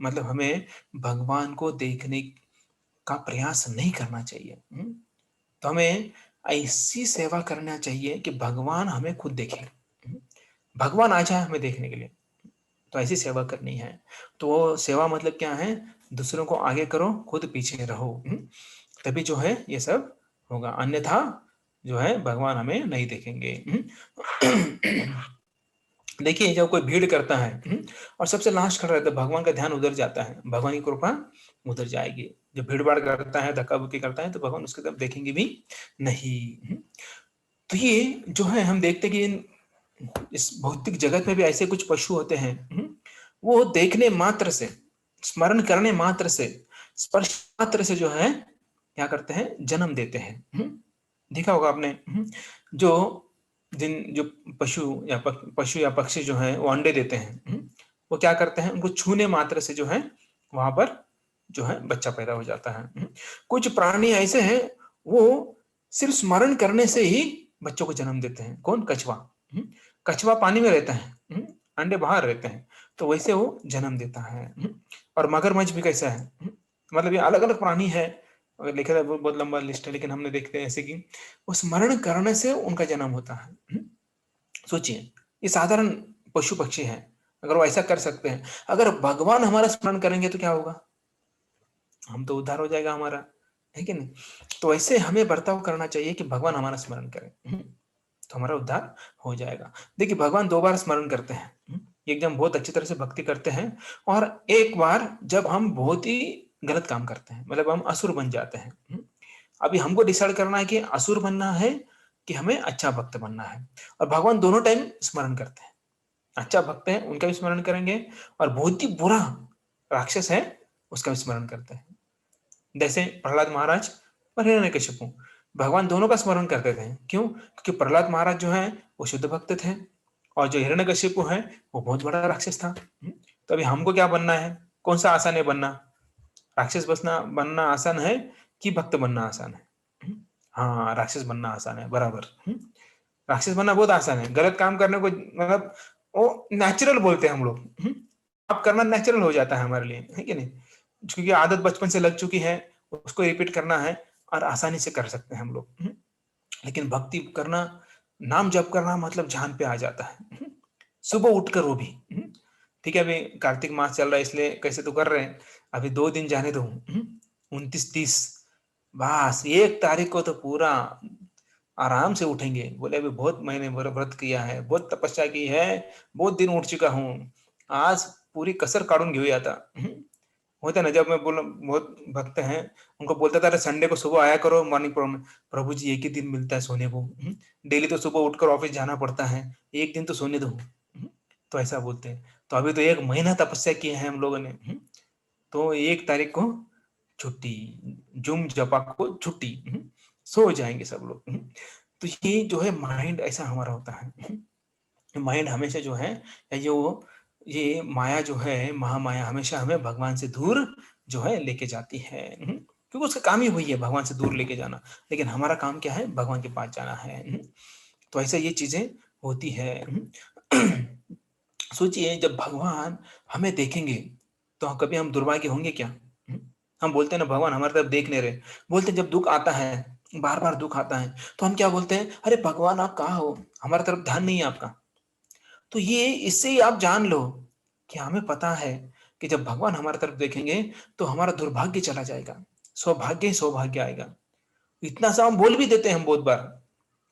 मतलब हमें भगवान को देखने का प्रयास नहीं करना चाहिए। तो हमें ऐसी सेवा करना चाहिए कि भगवान हमें खुद देखे, भगवान आ जाए हमें देखने के लिए। तो ऐसी सेवा करनी है। तो वो सेवा मतलब क्या है, दूसरों को आगे करो, खुद पीछे रहो, तभी जो है ये सब होगा, अन्यथा जो है भगवान हमें नहीं देखेंगे। देखिए जब कोई भीड़ करता है और सबसे लास्ट खड़ा रहता है, भगवान का ध्यान उधर जाता है, भगवान की कृपा उधर जाएगी। जब भीड़ भाड़ करता है, धक्का बुक्की करता है, तो भगवान उसकी तरफ देखेंगे भी नहीं। तो ये जो है हम देखते कि इस भौतिक जगत में भी ऐसे कुछ पशु होते हैं, वो देखने मात्र से, स्मरण करने मात्र से, स्पर्श मात्र से जो है क्या करते हैं, जन्म देते हैं। देखा होगा आपने, जो पशु या पक्षी जो है वो अंडे देते हैं, वो क्या करते हैं, उनको छूने मात्र से जो है वहां पर जो है बच्चा पैदा हो जाता है। कुछ प्राणी ऐसे हैं, वो सिर्फ स्मरण करने से ही बच्चों को जन्म देते हैं। कौन? कछुआ। कछुआ पानी में रहता है, अंडे बाहर रहते हैं, तो वैसे वो जन्म देता है। और मगरमच्छ भी कैसा है, मतलब ये अलग अलग प्राणी है, अगर लिखा जाए बहुत लंबा लिस्ट है, लेकिन हमने देखते हैं ऐसे कि वो स्मरण करने से उनका जन्म होता है। सोचिए ये साधारण पशु पक्षी हैं, अगर वो ऐसा कर सकते हैं, अगर भगवान हमारा स्मरण करेंगे तो क्या होगा, हम तो उद्धार हो जाएगा हमारा, है कि नहीं? तो ऐसे हमें बर्ताव करना चाहिए कि भगवान हमारा स्मरण करें, तो हमारा उद्धार हो जाएगा। देखिए भगवान 2 बार स्मरण करते हैं, एक जब बहुत अच्छी तरह से भक्ति करते हैं, और एक बार जब हम बहुत ही गलत काम करते हैं, मतलब हम असुर बन जाते हैं। अभी हमको डिसाइड करना है कि असुर बनना है कि हमें अच्छा भक्त बनना है, और भगवान दोनों टाइम स्मरण करते हैं। अच्छा भक्त है उनका भी स्मरण करेंगे, और बहुत ही बुरा राक्षस है उसका भी स्मरण करते हैं। जैसे प्रहलाद महाराज और हिरण्यकशिपु, भगवान दोनों का स्मरण करते थे। क्यों? क्योंकि प्रहलाद महाराज जो है वो शुद्ध भक्त थे, और जो हिरण्यकशिपु है वो बहुत बड़ा राक्षस था। तो अभी हमको क्या बनना है, कौन सा आसान है बनना, राक्षस बसना बनना आसान है कि भक्त बनना आसान है? हाँ, राक्षस बनना आसान है, बराबर। राक्षस बनना बहुत आसान है, गलत काम करने को मतलब वो नेचुरल बोलते हैं हम लोग। आप करना नेचुरल हो जाता है हमारे लिए, है कि नहीं? क्योंकि आदत बचपन से लग चुकी है, उसको रिपीट करना है, और आसानी से कर सकते हैं हम लोग। लेकिन भक्ति करना, नाम जप करना मतलब जान पे आ जाता है। सुबह उठकर वो भी, ठीक है, अभी कार्तिक मास चल रहा है इसलिए कैसे तो कर रहे हैं, अभी 2 दिन जाने दो, 29-30, बस 1 तारीख को तो पूरा आराम से उठेंगे। बोले अभी बहुत महीने व्रत किया है, बहुत तपस्या की है, बहुत दिन उठ चुका हूँ, आज पूरी कसर काढून घेऊया आता। होता ना, जब मैं बोला बहुत भक्त हैं, उनको बोलता था अरे संडे को सुबह आया करो मॉर्निंग प्रोग्राम में। प्रभु जी एक ही दिन मिलता है सोने को, डेली तो सुबह उठकर ऑफिस जाना पड़ता है, एक दिन तो सोने दो। तो ऐसा बोलते हैं। तो अभी तो 1 महीना तपस्या किए हैं हम लोगों ने, तो 1 तारीख को छुट्टी, जुम जपा को छुट्टी, सो जाएंगे सब लोग। तो ये जो है माइंड ऐसा हमारा होता है। माइंड हमेशा जो है, ये माया जो है, महामाया हमेशा हमें भगवान से दूर जो है लेके जाती है। क्योंकि उसका काम ही वही है, भगवान से दूर लेके जाना, लेकिन हमारा काम क्या है, भगवान के पास जाना है। तो ऐसा ये चीजें होती है। सोचिए जब भगवान हमें देखेंगे तो कभी हम दुर्भाग्य होंगे क्या? हम बोलते हैं ना भगवान हमारी तरफ देख नहीं रहे, बोलते हैं जब दुख आता है, बार बार दुख आता है, तो हम क्या बोलते हैं, अरे भगवान आप कहाँ हो, हमारी तरफ ध्यान नहीं है आपका। तो ये इससे ही आप जान लो कि हमें पता है कि जब भगवान हमारी तरफ देखेंगे तो हमारा दुर्भाग्य चला जाएगा, सौभाग्य ही सौभाग्य आएगा। इतना सा हम बोल भी देते हैं हम बहुत बार,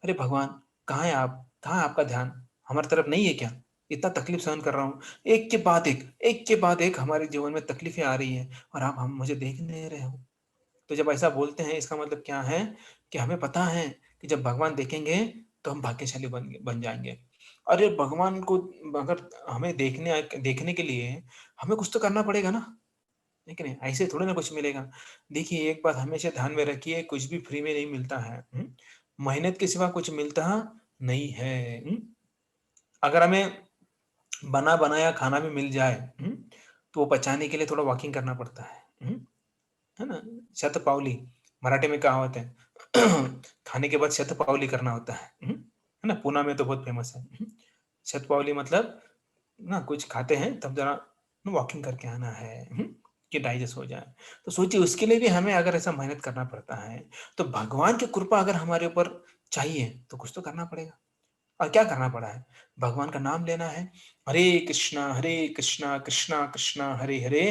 अरे भगवान कहाँ है आप, कहाँ है आपका ध्यान, हमारी तरफ नहीं है क्या, इतना तकलीफ सहन कर रहा हूँ, एक के बाद एक हमारे जीवन में तकलीफें आ रही है, और आप हम मुझे देख नहीं रहे हो। तो जब ऐसा बोलते हैं इसका मतलब क्या है, कि हमें पता है कि जब भगवान देखेंगे तो हम भाग्यशाली बन जाएंगे। अरे भगवान को अगर हमें देखने के लिए हमें कुछ तो करना पड़ेगा ना, है कि नहीं? ऐसे थोड़ी ना कुछ मिलेगा। देखिए एक बात हमेशा ध्यान में रखिए, कुछ भी फ्री में नहीं मिलता है। मेहनत के सिवा कुछ मिलता नहीं है। अगर हमें बना-बनाया खाना भी मिल जाए, तो वो पचाने के लिए थोड़ा वॉकिंग करना पड़ता है। है ना? शतपावली मराठी में कहावत है। खाने के बाद शतपावली करना होता है। है ना? पूना में तो बहुत फेमस है। शतपावली मतलब ना कुछ खाते हैं तब ज़रा वॉकिंग करके आना है, कि डाइजेस्ट हो जाए। तो सोचिए उसके लिए भी हमें अगर ऐसा मेहनत करना पड़ता है, तो भगवान की कृपा अगर हमारे ऊपर चाहिए, तो कुछ तो करना पड़ेगा। और क्या करना पड़ा है? भगवान का नाम लेना है। हरे कृष्णा, कृष्णा कृष्णा हरे हरे,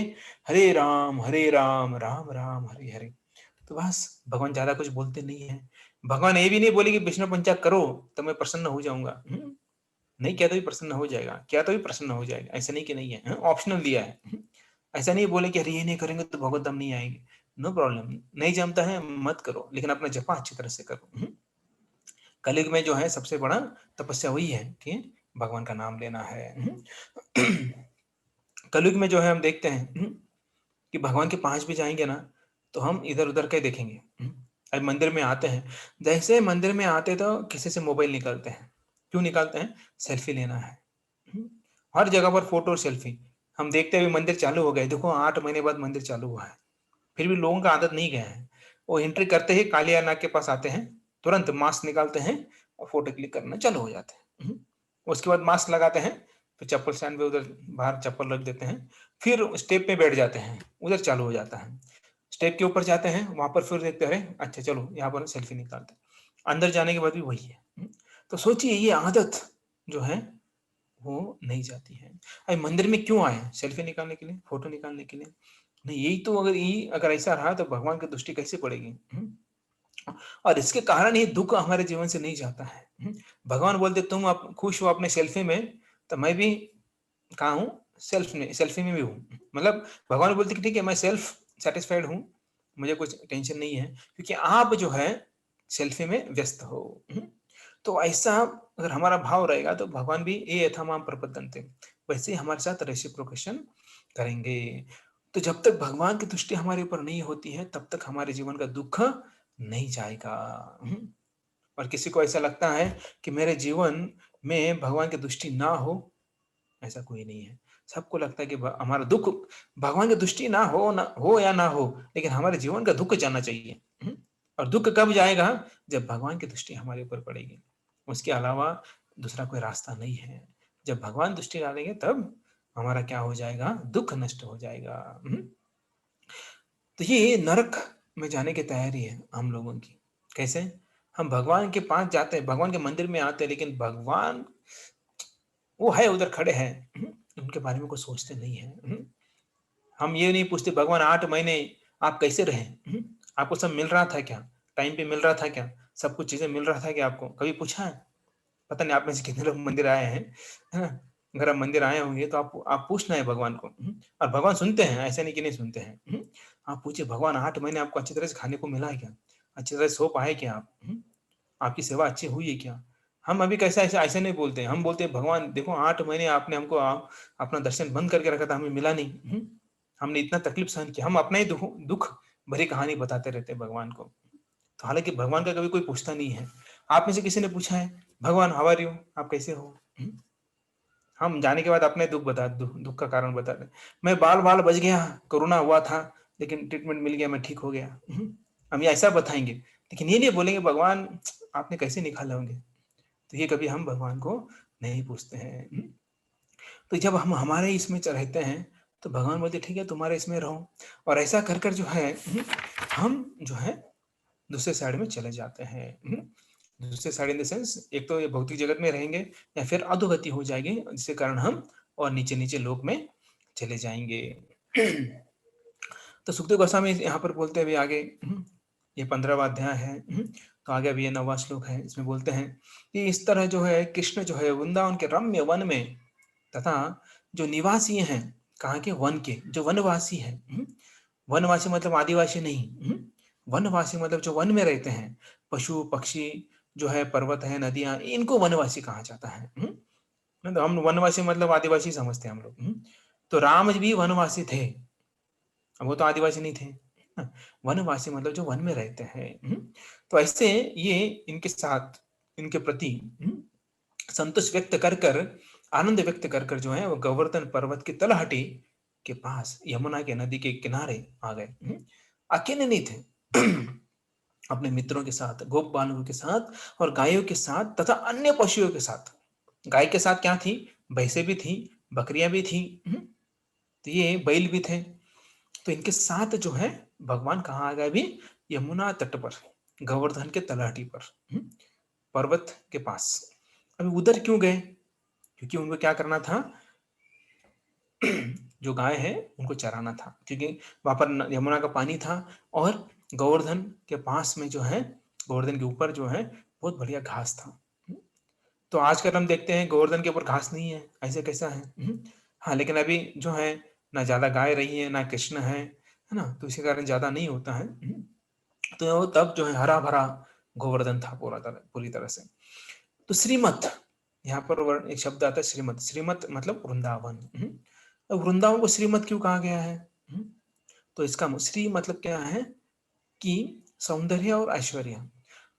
हरे राम, राम राम हरे हरे। तो बस भगवान ज़्यादा कुछ बोलते नहीं हैं। भगवान ये भी नहीं बोले कि विष्णु पंचाग करो, तो मैं प्रसन्न हो जाऊँगा। नहीं किया तो भी प्रसन्न हो जाएगा, किया तो भी प्रसन्न हो जाएगा। ऐसा नहीं कि नहीं है, ऑप्शनल दिया है। ऐसा नहीं बोले कि अरे ये नहीं करेंगे तो भगवत धाम नहीं आएँगे। नो प्रॉब्लम, नहीं जमता है मत करो, लेकिन अपना जपा अच्छी तरह से करो। कलयुग में जो है सबसे बड़ा तपस्या वही है कि भगवान का नाम लेना है। कलयुग में जो है हम देखते हैं कि भगवान के पास भी जाएँगे ना, तो हम इधर-उधर के देखेंगे। अब मंदिर में आते हैं, जैसे मंदिर में आते तो किसी से मोबाइल निकालते हैं। क्यों निकालते हैं? सेल्फी लेना है। हुँ, हर जगह पर फ़ोटो और सेल्फी। हम देखते हैं अभी मंदिर चालू हो गए, देखो 8 महीने बाद मंदिर चालू हुआ है। फिर भी लोगों का आदत नहीं गया है। वो एंट्री करते ही कालिया नाग के पास आते हैं, तुरंत मास्क निकालते हैं और फ़ोटो क्लिक करना चालू हो जाते हैं। उसके बाद मास्क लगाते हैं, फिर चप्पल स्टैंड पे उधर बाहर चप्पल रख देते हैं, फिर स्टेप पे बैठ जाते हैं, उधर चालू हो जाता है। स्टेप के ऊपर जाते हैं, वहाँ पर फिर देखते हैं, अरे! अच्छा चलो यहाँ पर सेल्फी निकालते हैं। अंदर जाने के बाद भी वही है। तो सोचिए ये आदत जो है वो नहीं जाती है। अरे मंदिर में क्यों आए हैं? सेल्फी निकालने के लिए, फ़ोटो निकालने के लिए। नहीं यही तो यही अगर ऐसा रहा तो भगवान की दृष्टि कैसे पड़ेगी? और इसके कारण ही दुःख हमारे जीवन से नहीं जाता है। भगवान बोलते तुम अब खुश हो अपने सेल्फी में, तो मैं भी कहाँ हूँ? सेल्फी में भी हूँ। मतलब भगवान बोलते कि ठीक है मैं सेल्फ सैटिस्फाइड हूँ, मुझे कुछ टेंशन नहीं है, क्योंकि आप जो है सेल्फी में व्यस्त हो। तो ऐसा अगर हमारा भाव रहेगा तो भगवान भी ये यथा माम प्रपद्यन्ते, वैसे ही हमारे साथ रेसिप्रोकेशन करेंगे। तो जब तक भगवान की दृष्टि हमारे ऊपर नहीं होती है, तब तक हमारे जीवन का दुःख नहीं जाएगा। और किसी को ऐसा लगता है कि मेरे जीवन में भगवान की दृष्टि ना हो, ऐसा कोई नहीं है। सबको लगता है कि भ हमारा दुःख भगवान की दृष्टि ना हो या ना हो, लेकिन हमारे जीवन का दुःख जाना चाहिए। और दुःख कब जाएगा? जब भगवान की दृष्टि हमारे ऊपर पड़ेगी। उसके अलावा दूसरा कोई रास्ता नहीं है। जब भगवान दृष्टि डालेंगे तब हमारा क्या हो जाएगा? दुःख नष्ट हो जाएगा। तो ये नरक में जाने की तैयारी है हम लोगों की। कैसे? हम भगवान के पास जाते हैं, भगवान के मंदिर में आते हैं, लेकिन भगवान वो है उधर खड़े हैं, उनके बारे में कुछ सोचते नहीं हैं। हम ये नहीं पूछते भगवान 8 महीने आप कैसे रहे? आपको सब मिल रहा था क्या? टाइम पे मिल रहा था क्या? सब कुछ चीज़ें मिल रहा था क्या आपको? कभी पूछा है? पता नहीं आप में से कितने लोग मंदिर आए हैं, है ना? अगर आप मंदिर आए होंगे तो आप पूछना है भगवान को, और भगवान सुनते हैं, ऐसा नहीं कि नहीं सुनते हैं। आप पूछिए भगवान 8 महीने आपको अच्छी तरह से खाने को मिला है क्या? अच्छी तरह से सो पाए क्या आप? आपकी सेवा अच्छी हुई है क्या? हम अभी कैसा ऐसा ऐसे नहीं बोलते हैं, हम बोलते हैं भगवान देखो 8 महीने आपने हमको अपना दर्शन बंद करके रखा था, हमें मिला नहीं। हमने इतना तकलीफ सहन किया, हम अपना ही दुःख दुःख भरी कहानी बताते रहते हैं भगवान को। तो हालाँकि भगवान का कभी कोई पूछता नहीं है। आप में से किसी ने पूछा है, भगवान हाउ आर यू? आप कैसे हो? हम जाने के बाद अपने दुःख का कारण बताते हैं। मैं बाल-बाल बच गया, कोरोना हुआ था, लेकिन ट्रीटमेंट मिल गया, मैं ठीक हो गया। हम ये ऐसा बताएँगे, लेकिन ये नहीं बोलेंगे भगवान आपने कैसे निकाले होंगे? तो ये कभी हम भगवान को नहीं पूछते हैं। तो जब हम हमारे इसमें रहते हैं, तो भगवान बोलते ठीक है तुम्हारे इसमें रहो, और ऐसा कर कर जो है हम जो है दूसरे साइड में चले जाते हैं। दूसरे साइड इन द सेंस एक तो ये भौतिक जगत में रहेंगे, या फिर अधोगति हो जाएगी, जिसके कारण हम और नीचे-नीचे लोक में चले जाएँगे। तो सुखदेव गोस्वामी यहाँ पर बोलते हैं अभी आगे, ये 15वाँ अध्याय है, तो आगे अभी ये 9वाँ श्लोक है। इसमें बोलते हैं कि इस तरह जो है कृष्ण जो है वृंदावन के रम्य वन में तथा जो निवासी हैं, कहाँ के? वन के, जो वनवासी हैं। वनवासी मतलब आदिवासी नहीं। वनवासी मतलब जो वन में रहते हैं, पशु, पक्षी जो है, पर्वत है, नदियाँ, इनको वनवासी कहा जाता है। मतलब हम वनवासी मतलब आदिवासी समझते हैं हम लोग। तो राम जी भी वनवासी थे। वो तो आदिवासी नहीं थे, वनवासी मतलब जो वन में रहते हैं। तो ऐसे ये इनके साथ, इनके प्रति संतोष व्यक्त कर कर, आनंद व्यक्त कर कर जो है वो गोवर्धन पर्वत की तलहटी के पास यमुना के नदी के किनारे आ गए। अकेले नहीं थे, अपने मित्रों के साथ, गोप बालकों के साथ और गायों के साथ तथा अन्य पशुओं के साथ। गाय के साथ क्या थी? भैंसे भी थी, बकरियां भी थी, तो ये बैल भी थे। तो इनके साथ जो है भगवान कहाँ आ गए अभी? यमुना तट पर, गोवर्धन के तलहटी पर, पर्वत के पास। अभी उधर क्यों गए? क्योंकि उनको क्या करना था? जो गाय है उनको चराना था, क्योंकि वहां पर यमुना का पानी था और गोवर्धन के पास में जो है, गोवर्धन के ऊपर जो है बहुत बढ़िया घास था। तो आजकल हम देखते हैं गोवर्धन के ऊपर घास नहीं है, ऐसे कैसा है? हाँ, लेकिन अभी जो है ना ज्यादा गाय रही है ना कृष्ण है ना, तो इसी कारण ज्यादा नहीं होता है। तो तब जो है हरा भरा गोवर्धन था पूरी तरह से। तो श्रीमत, यहाँ पर एक शब्द आता है श्रीमत। श्रीमत मतलब वृंदावन। अब वृंदावन को श्रीमत क्यों कहा गया है? तो इसका श्री मतलब क्या है कि सौंदर्य और ऐश्वर्य।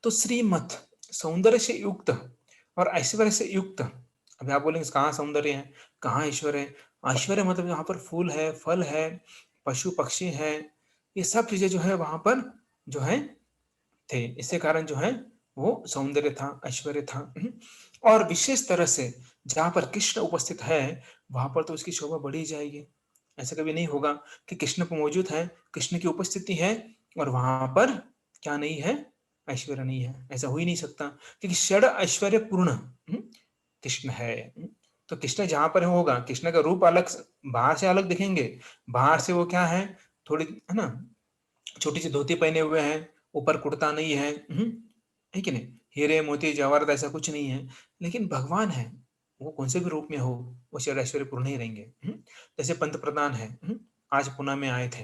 तो श्रीमत सौंदर्य से युक्त और ऐश्वर्य से युक्त। अभी आप बोलेंगे कहाँ सौंदर्य है, कहाँ ऐश्वर्य है? ऐश्वर्य मतलब यहाँ पर फूल है, फल है, पशु पक्षी है, ये सब चीजें जो है वहां पर जो है थे। इसके कारण जो है वो सौंदर्य था, ऐश्वर्य था। और विशेष तरह से जहां पर कृष्ण उपस्थित है वहां पर तो उसकी शोभा बढ़ी जाएगी। ऐसा कभी नहीं होगा कि कृष्ण पर मौजूद है, कृष्ण की उपस्थिति है और वहां पर क्या नहीं है? ऐश्वर्य नहीं है। ऐसा हो ही नहीं सकता, क्योंकि षड ऐश्वर्य पूर्ण कृष्ण है। तो कृष्ण जहां पर होगा, कृष्ण का रूप अलग, बाहर से अलग दिखेंगे। बाहर से वो क्या है, थोड़ी है ना, छोटी सी धोती पहने हुए हैं, ऊपर कुर्ता नहीं है, है कि नहीं? हीरे मोती जवाहरात ऐसा कुछ नहीं है। लेकिन भगवान है, वो कौन से भी रूप में हो, वो षड ऐश्वर्य पूर्ण ही रहेंगे। जैसे पंत प्रधान है, आज पुणे में आए थे,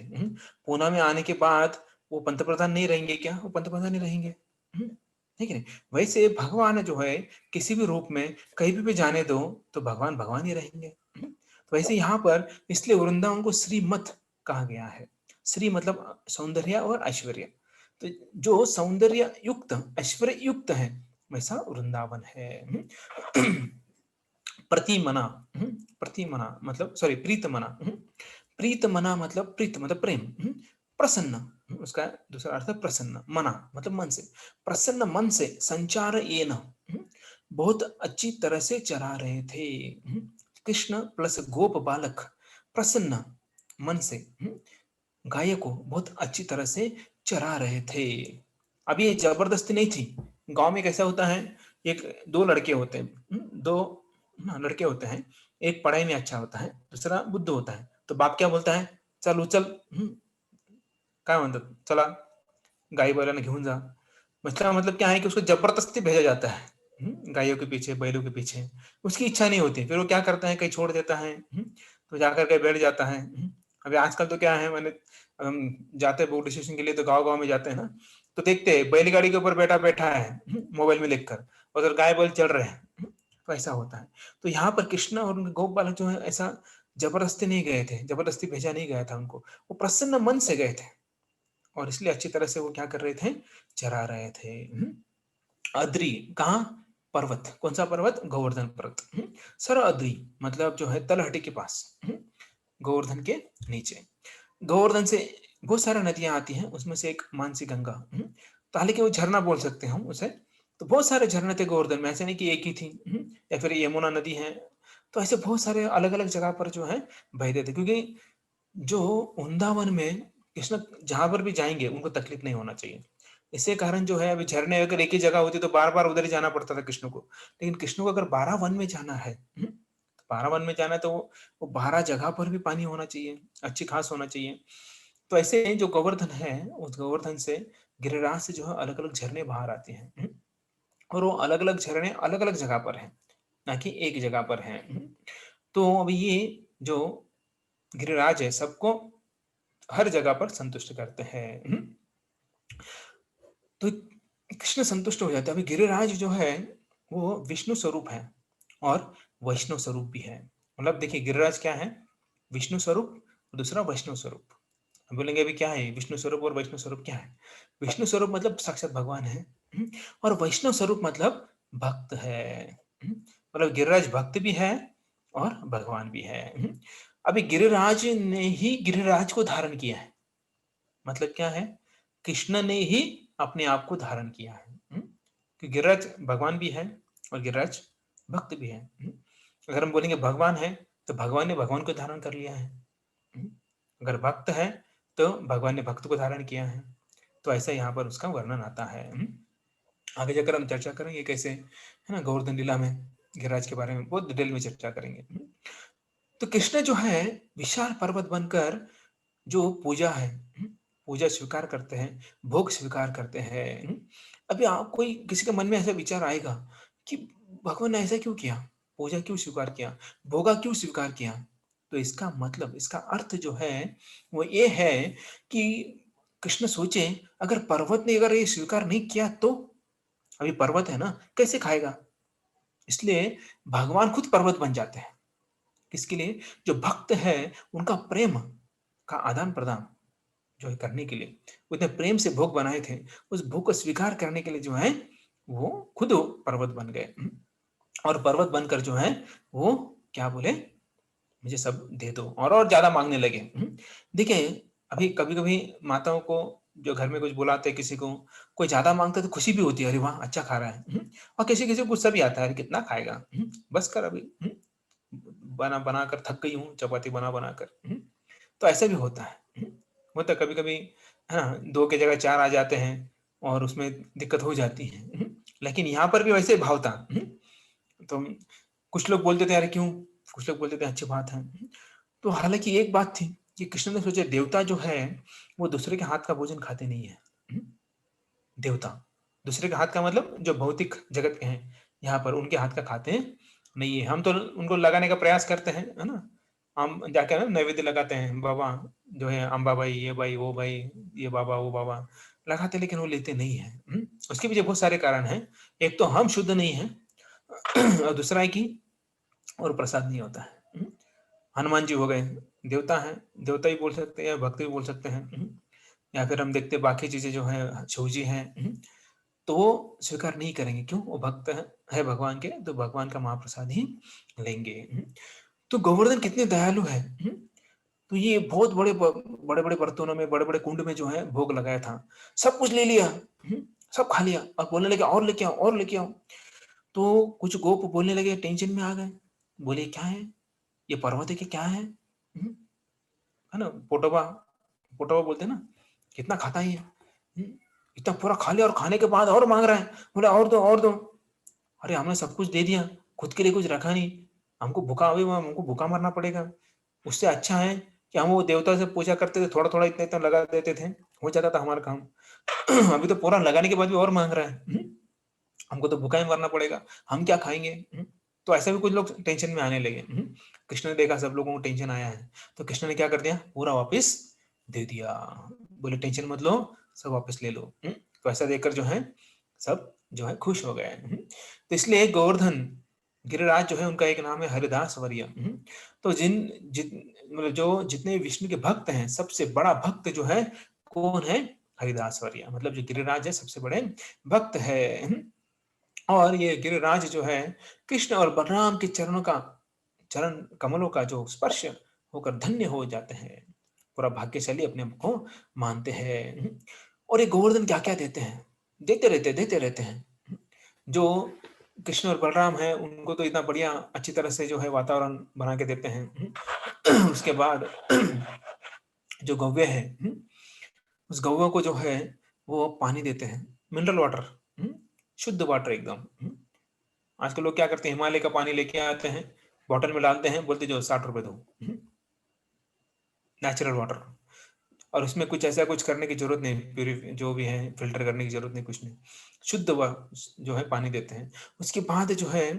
पुणे में आने के बाद वो पंत प्रधान नहीं रहेंगे क्या? वो पंत प्रधान ही रहेंगे, है कि नहीं? वैसे भगवान जो है किसी भी रूप में कहीं भी जाने दो तो भगवान भगवान ही रहेंगे। तो वैसे यहाँ पर इसलिए वृंदावन को श्रीमत कहा गया है। श्री मतलब सौंदर्य और ऐश्वर्य। तो जो सौंदर्य युक्त, ऐश्वर्य युक्त है, वैसा वृंदावन है। प्रतिमना, प्रतिमना मतलब सॉरी प्रीतमना। प्रीतमना मतलब प्रीत मतलब प्रेम, प्रसन्न, उसका दूसरा अर्थ है प्रसन्न। मना मतलब मन से, प्रसन्न मन से संचार ये न, बहुत अच्छी तरह से चरा रहे थे। कृष्ण प्लस गोप बालक प्रसन्न मन से गाय को बहुत अच्छी तरह से चरा रहे थे। अब ये जबरदस्ती नहीं थी। गांव में कैसा होता है, एक दो लड़के होते हैं, दो लड़के होते हैं, एक पढ़ाई में अच्छा होता है, दूसरा बुद्ध होता है। तो बाप क्या बोलता है? चल उचल, काय म्हणतात, चला गाय बैलांना घेऊन जा। मतलब क्या है कि उसको जबरदस्ती भेजा जाता है, गायों के पीछे, बैलों के पीछे। उसकी इच्छा नहीं होती, फिर वो क्या करता है, कहीं छोड़ देता है, तो जाकर के बैठ जाता है। अभी आजकल तो क्या है, मैंने हम जाते हैं पुलिस स्टेशन के लिए तो गांव गांव में जाते हैं ना, तो देखते हैं बैलगाड़ी के ऊपर बैठा बैठा है, मोबाइल में लिखकर, उधर गाय बैल चल रहे हैं। तो ऐसा होता है। तो यहाँ पर कृष्ण और उनके गोप बालक जो है ऐसा जबरदस्ती नहीं गए थे, जबरदस्ती भेजा नहीं गया था उनको, वो प्रसन्न मन से गए थे और इसलिए अच्छी तरह से वो क्या कर रहे थे? चरा रहे थे। अद्री कहाँ? पर्वत। कौन सा पर्वत? गोवर्धन पर्वत। सर अद्री मतलब जो है तलहटी के पास, गोवर्धन के नीचे। गोवर्धन से बहुत सारी नदियां आती हैं, उसमें से एक मानसी गंगा, तो हालांकि वो झरना बोल सकते हैं हम उसे। तो बहुत सारे झरने थे गोवर्धन में, ऐसे नहीं कि एक ही थी, या फिर यमुना नदी है। तो ऐसे बहुत सारे अलग अलग जगह पर जो है बहते थे, क्योंकि जो वृंदावन में कृष्ण जहां पर भी जाएंगे उनको तकलीफ नहीं होना चाहिए। इसी कारण जो है, अभी झरने अगर एक ही जगह होती तो बार बार उधर ही जाना पड़ता था कृष्ण को। लेकिन कृष्ण को अगर 12 वन में जाना है, 12 वन में जाना है, तो वो 12 जगह पर भी पानी होना चाहिए, अच्छी घास होना चाहिए। तो ऐसे जो गोवर्धन है, उस गोवर्धन से गिरिराज से जो है अलग अलग झरने बाहर आते हैं, और वो अलग अलग झरने अलग अलग जगह पर हैं, ना कि एक जगह पर हैं। तो अभी ये जो गिरिराज है सबको हर जगह पर संतुष्ट करते हैं। तो कृष्ण संतुष्ट हो जाते हैं। अभी गिरिराज जो है वो विष्णु स्वरूप है और वैष्णव स्वरूप भी है। मतलब देखिए गिरिराज क्या है? विष्णु स्वरूप, दूसरा वैष्णव स्वरूप। हम बोलेंगे अभी क्या है विष्णु स्वरूप और वैष्णव स्वरूप क्या है? विष्णु स्वरूप मतलब साक्षात भगवान है, और वैष्णव स्वरूप मतलब भक्त है। मतलब गिरिराज भक्त भी है और भगवान भी है। अभी गिरिराज ने ही गिरिराज को धारण किया है। मतलब क्या है? कृष्ण ने ही अपने आप को धारण किया है। कि गिरिराज भगवान भी है और गिरिराज भक्त भी है। अगर हम बोलेंगे भगवान है तो भगवान ने भगवान को धारण कर लिया है। अगर भक्त है तो भगवान ने भक्त को धारण किया है। तो ऐसा यहाँ पर उसका वर्णन आता है। आगे जाकर हम चर्चा करेंगे कैसे, है ना, गोवर्धन लीला में गिरिराज के बारे में बहुत डिटेल में चर्चा करेंगे। तो कृष्ण जो है विशाल पर्वत बनकर जो पूजा है, पूजा स्वीकार करते हैं, भोग स्वीकार करते हैं। अभी आप कोई किसी के मन में ऐसा विचार आएगा कि भगवान ने ऐसा क्यों किया, पूजा क्यों स्वीकार किया, भोगा क्यों स्वीकार किया? तो इसका मतलब, इसका अर्थ जो है वो ये है कि कृष्ण सोचे अगर पर्वत ने अगर ये स्वीकार नहीं किया तो, अभी पर्वत है ना, कैसे खाएगा? इसलिए भगवान खुद पर्वत बन जाते हैं। किसके लिए? जो भक्त है उनका प्रेम का आदान प्रदान जो है करने के लिए, उतने प्रेम से भोग बनाए थे, उस भोग को स्वीकार करने के लिए जो है वो खुद पर्वत बन गए। और पर्वत बनकर जो है वो क्या बोले, मुझे सब दे दो, और ज्यादा मांगने लगे। देखिए अभी कभी कभी माताओं को जो घर में कुछ बुलाते किसी को, कोई ज्यादा मांगता है तो खुशी भी होती है, अरे वाह अच्छा खा रहा है। और किसी किसी को गुस्सा भी आता है, अरे कितना खाएगा, बस कर अभी, बना बना कर थक गई हूँ चपाती बना बना कर। तो ऐसा भी होता है। होता कभी कभी, है ना, दो की जगह चार आ जाते हैं और उसमें दिक्कत हो जाती है। लेकिन यहाँ पर भी वैसे भाव था। तो कुछ लोग बोलते थे अरे क्यों, कुछ लोग बोलते थे अच्छी बात है। तो हालांकि एक बात थी कि कृष्ण ने सोचा देवता जो है वो दूसरे के हाथ का भोजन खाते नहीं है। देवता दूसरे के हाथ का मतलब जो भौतिक जगत के हैं यहाँ पर उनके हाथ का खाते हैं नहीं है। हम तो उनको लगाने का प्रयास करते हैं, है ना, हम जाके ना नैवेद्य लगाते हैं, बाबा जो है अम्बा भाई, ये भाई वो भाई, ये बाबा वो बाबा लगाते, लेकिन वो लेते नहीं है। उसके पीछे बहुत सारे कारण हैं। एक तो हम शुद्ध नहीं है और दूसरा है कि और प्रसाद नहीं होता है। हनुमान जी हो गए, देवता हैं, देवता ही बोल सकते हैं या भक्त भी बोल सकते हैं। या फिर हम देखते बाकी चीजें जो है शिव जी हैं, तो वो स्वीकार नहीं करेंगे, क्यों? वो भक्त है भगवान के, तो भगवान का महाप्रसाद ही लेंगे। तो गोवर्धन कितने दयालु है। तो ये बहुत बड़े बड़े बड़े बर्तनों में, बड़े बड़े कुंड में जो है भोग लगाया था, सब कुछ ले लिया, सब खा लिया और बोलने लगे और लेके आओ और लेके आओ। तो कुछ गोप बोलने लगे, टेंशन में आ गए, बोले क्या है ये, पर्वत है कि क्या है? है ना, पोटोबा, पोटोबा बोलते हैं ना, कितना खाता है ये, इतना पूरा खा लिया और खाने के बाद और मांग रहा है, बोले और दो और दो। अरे हमने सब कुछ दे दिया, खुद के लिए कुछ रखा नहीं, हमको भूखा, अभी हमको भूखा मरना पड़ेगा। उससे अच्छा है कि हम वो देवता से पूजा करते थे, थोड़ा थोड़ा इतना इतना लगा देते थे, हो जाता था हमारा काम। अभी तो पूरा लगाने के बाद भी और मांग रहा है। हमको तो भूखा ही मरना पड़ेगा, हम क्या खाएंगे? तो ऐसे भी कुछ लोग टेंशन में आने लगे। कृष्ण ने देखा सब लोगों को टेंशन आया है, तो कृष्ण ने क्या कर दिया, पूरा वापस दे दिया। बोले टेंशन मत लो, सब वापस ले लो। तो ऐसा देखकर जो है सब जो है खुश हो गए। तो इसलिए गोवर्धन गिरिराज जो है उनका एक नाम है हरिदास वर्य। तो मतलब जो जितने विष्णु के भक्त हैं, सबसे बड़ा भक्त जो है कौन है? हरिदास वर्य, मतलब जो गिरिराज है सबसे बड़े भक्त है। और ये गिरिराज जो है कृष्ण और बलराम के चरणों का, चरण कमलों का जो स्पर्श होकर धन्य हो जाते हैं, पूरा भाग्यशाली अपने आप को मानते हैं। और ये गोवर्धन क्या क्या देते हैं, देते रहते हैं। जो कृष्ण और बलराम है उनको तो इतना बढ़िया अच्छी तरह से जो है वातावरण बना के देते हैं। उसके बाद जो गौवे है, उस गौवा को जो है वो पानी देते हैं, मिनरल वाटर, शुद्ध वाटर एकदम। आजकल लोग क्या करते हैं, हिमालय का पानी लेके आते हैं, बॉटल में डालते हैं, बोलते जो 60 रुपए दो, नेचुरल वाटर। और उसमें कुछ ऐसा कुछ करने की जरूरत नहीं, प्यूरी जो भी है फिल्टर करने की जरूरत नहीं, कुछ नहीं, शुद्ध जो है पानी देते हैं। उसके बाद जो है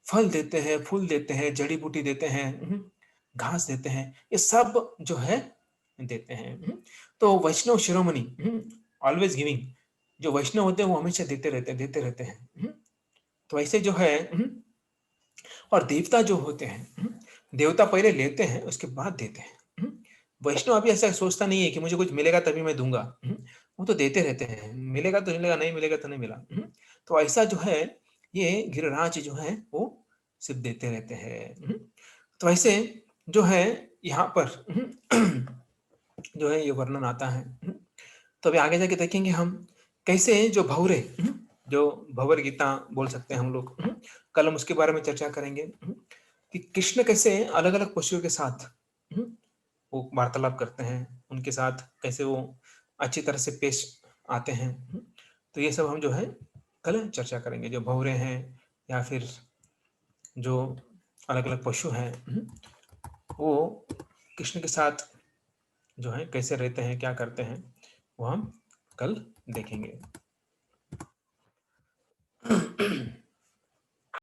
फल देते हैं, फूल देते हैं, जड़ी बूटी देते हैं, घास देते हैं, ये सब जो है देते हैं। तो वैष्णव शिरोमणि, ऑलवेज गिविंग, जो वैष्णव होते हैं वो हमेशा देते रहते हैं। तो ऐसे जो है, और देवता जो होते हैं, देवता पहले लेते हैं उसके बाद देते हैं। वैष्णव अभी ऐसा सोचता नहीं है कि मुझे कुछ मिलेगा तभी मैं दूँगा। वो तो देते रहते हैं, मिलेगा तो मिलेगा, नहीं मिलेगा तो नहीं मिला। तो ऐसा जो है, ये गिरिराज जो है वो सिर्फ़ देते रहते हैं। तो ऐसे जो है यहाँ पर जो है ये वर्णन आता है। तो अभी आगे जाके देखेंगे हम कैसे जो भंवरे, जो भंवर गीता बोल सकते हैं हम लोग, कल हम उसके बारे में चर्चा करेंगे, कि कृष्ण कैसे अलग-अलग पशुओं के साथ वो वार्तालाप करते हैं, उनके साथ कैसे वो अच्छी तरह से पेश आते हैं। तो ये सब हम जो है कल चर्चा करेंगे, जो भंवरे हैं या फिर जो अलग-अलग पशु हैं, वो कृष्ण के साथ जो है कैसे रहते हैं, क्या करते हैं, वो हम कल देखेंगे।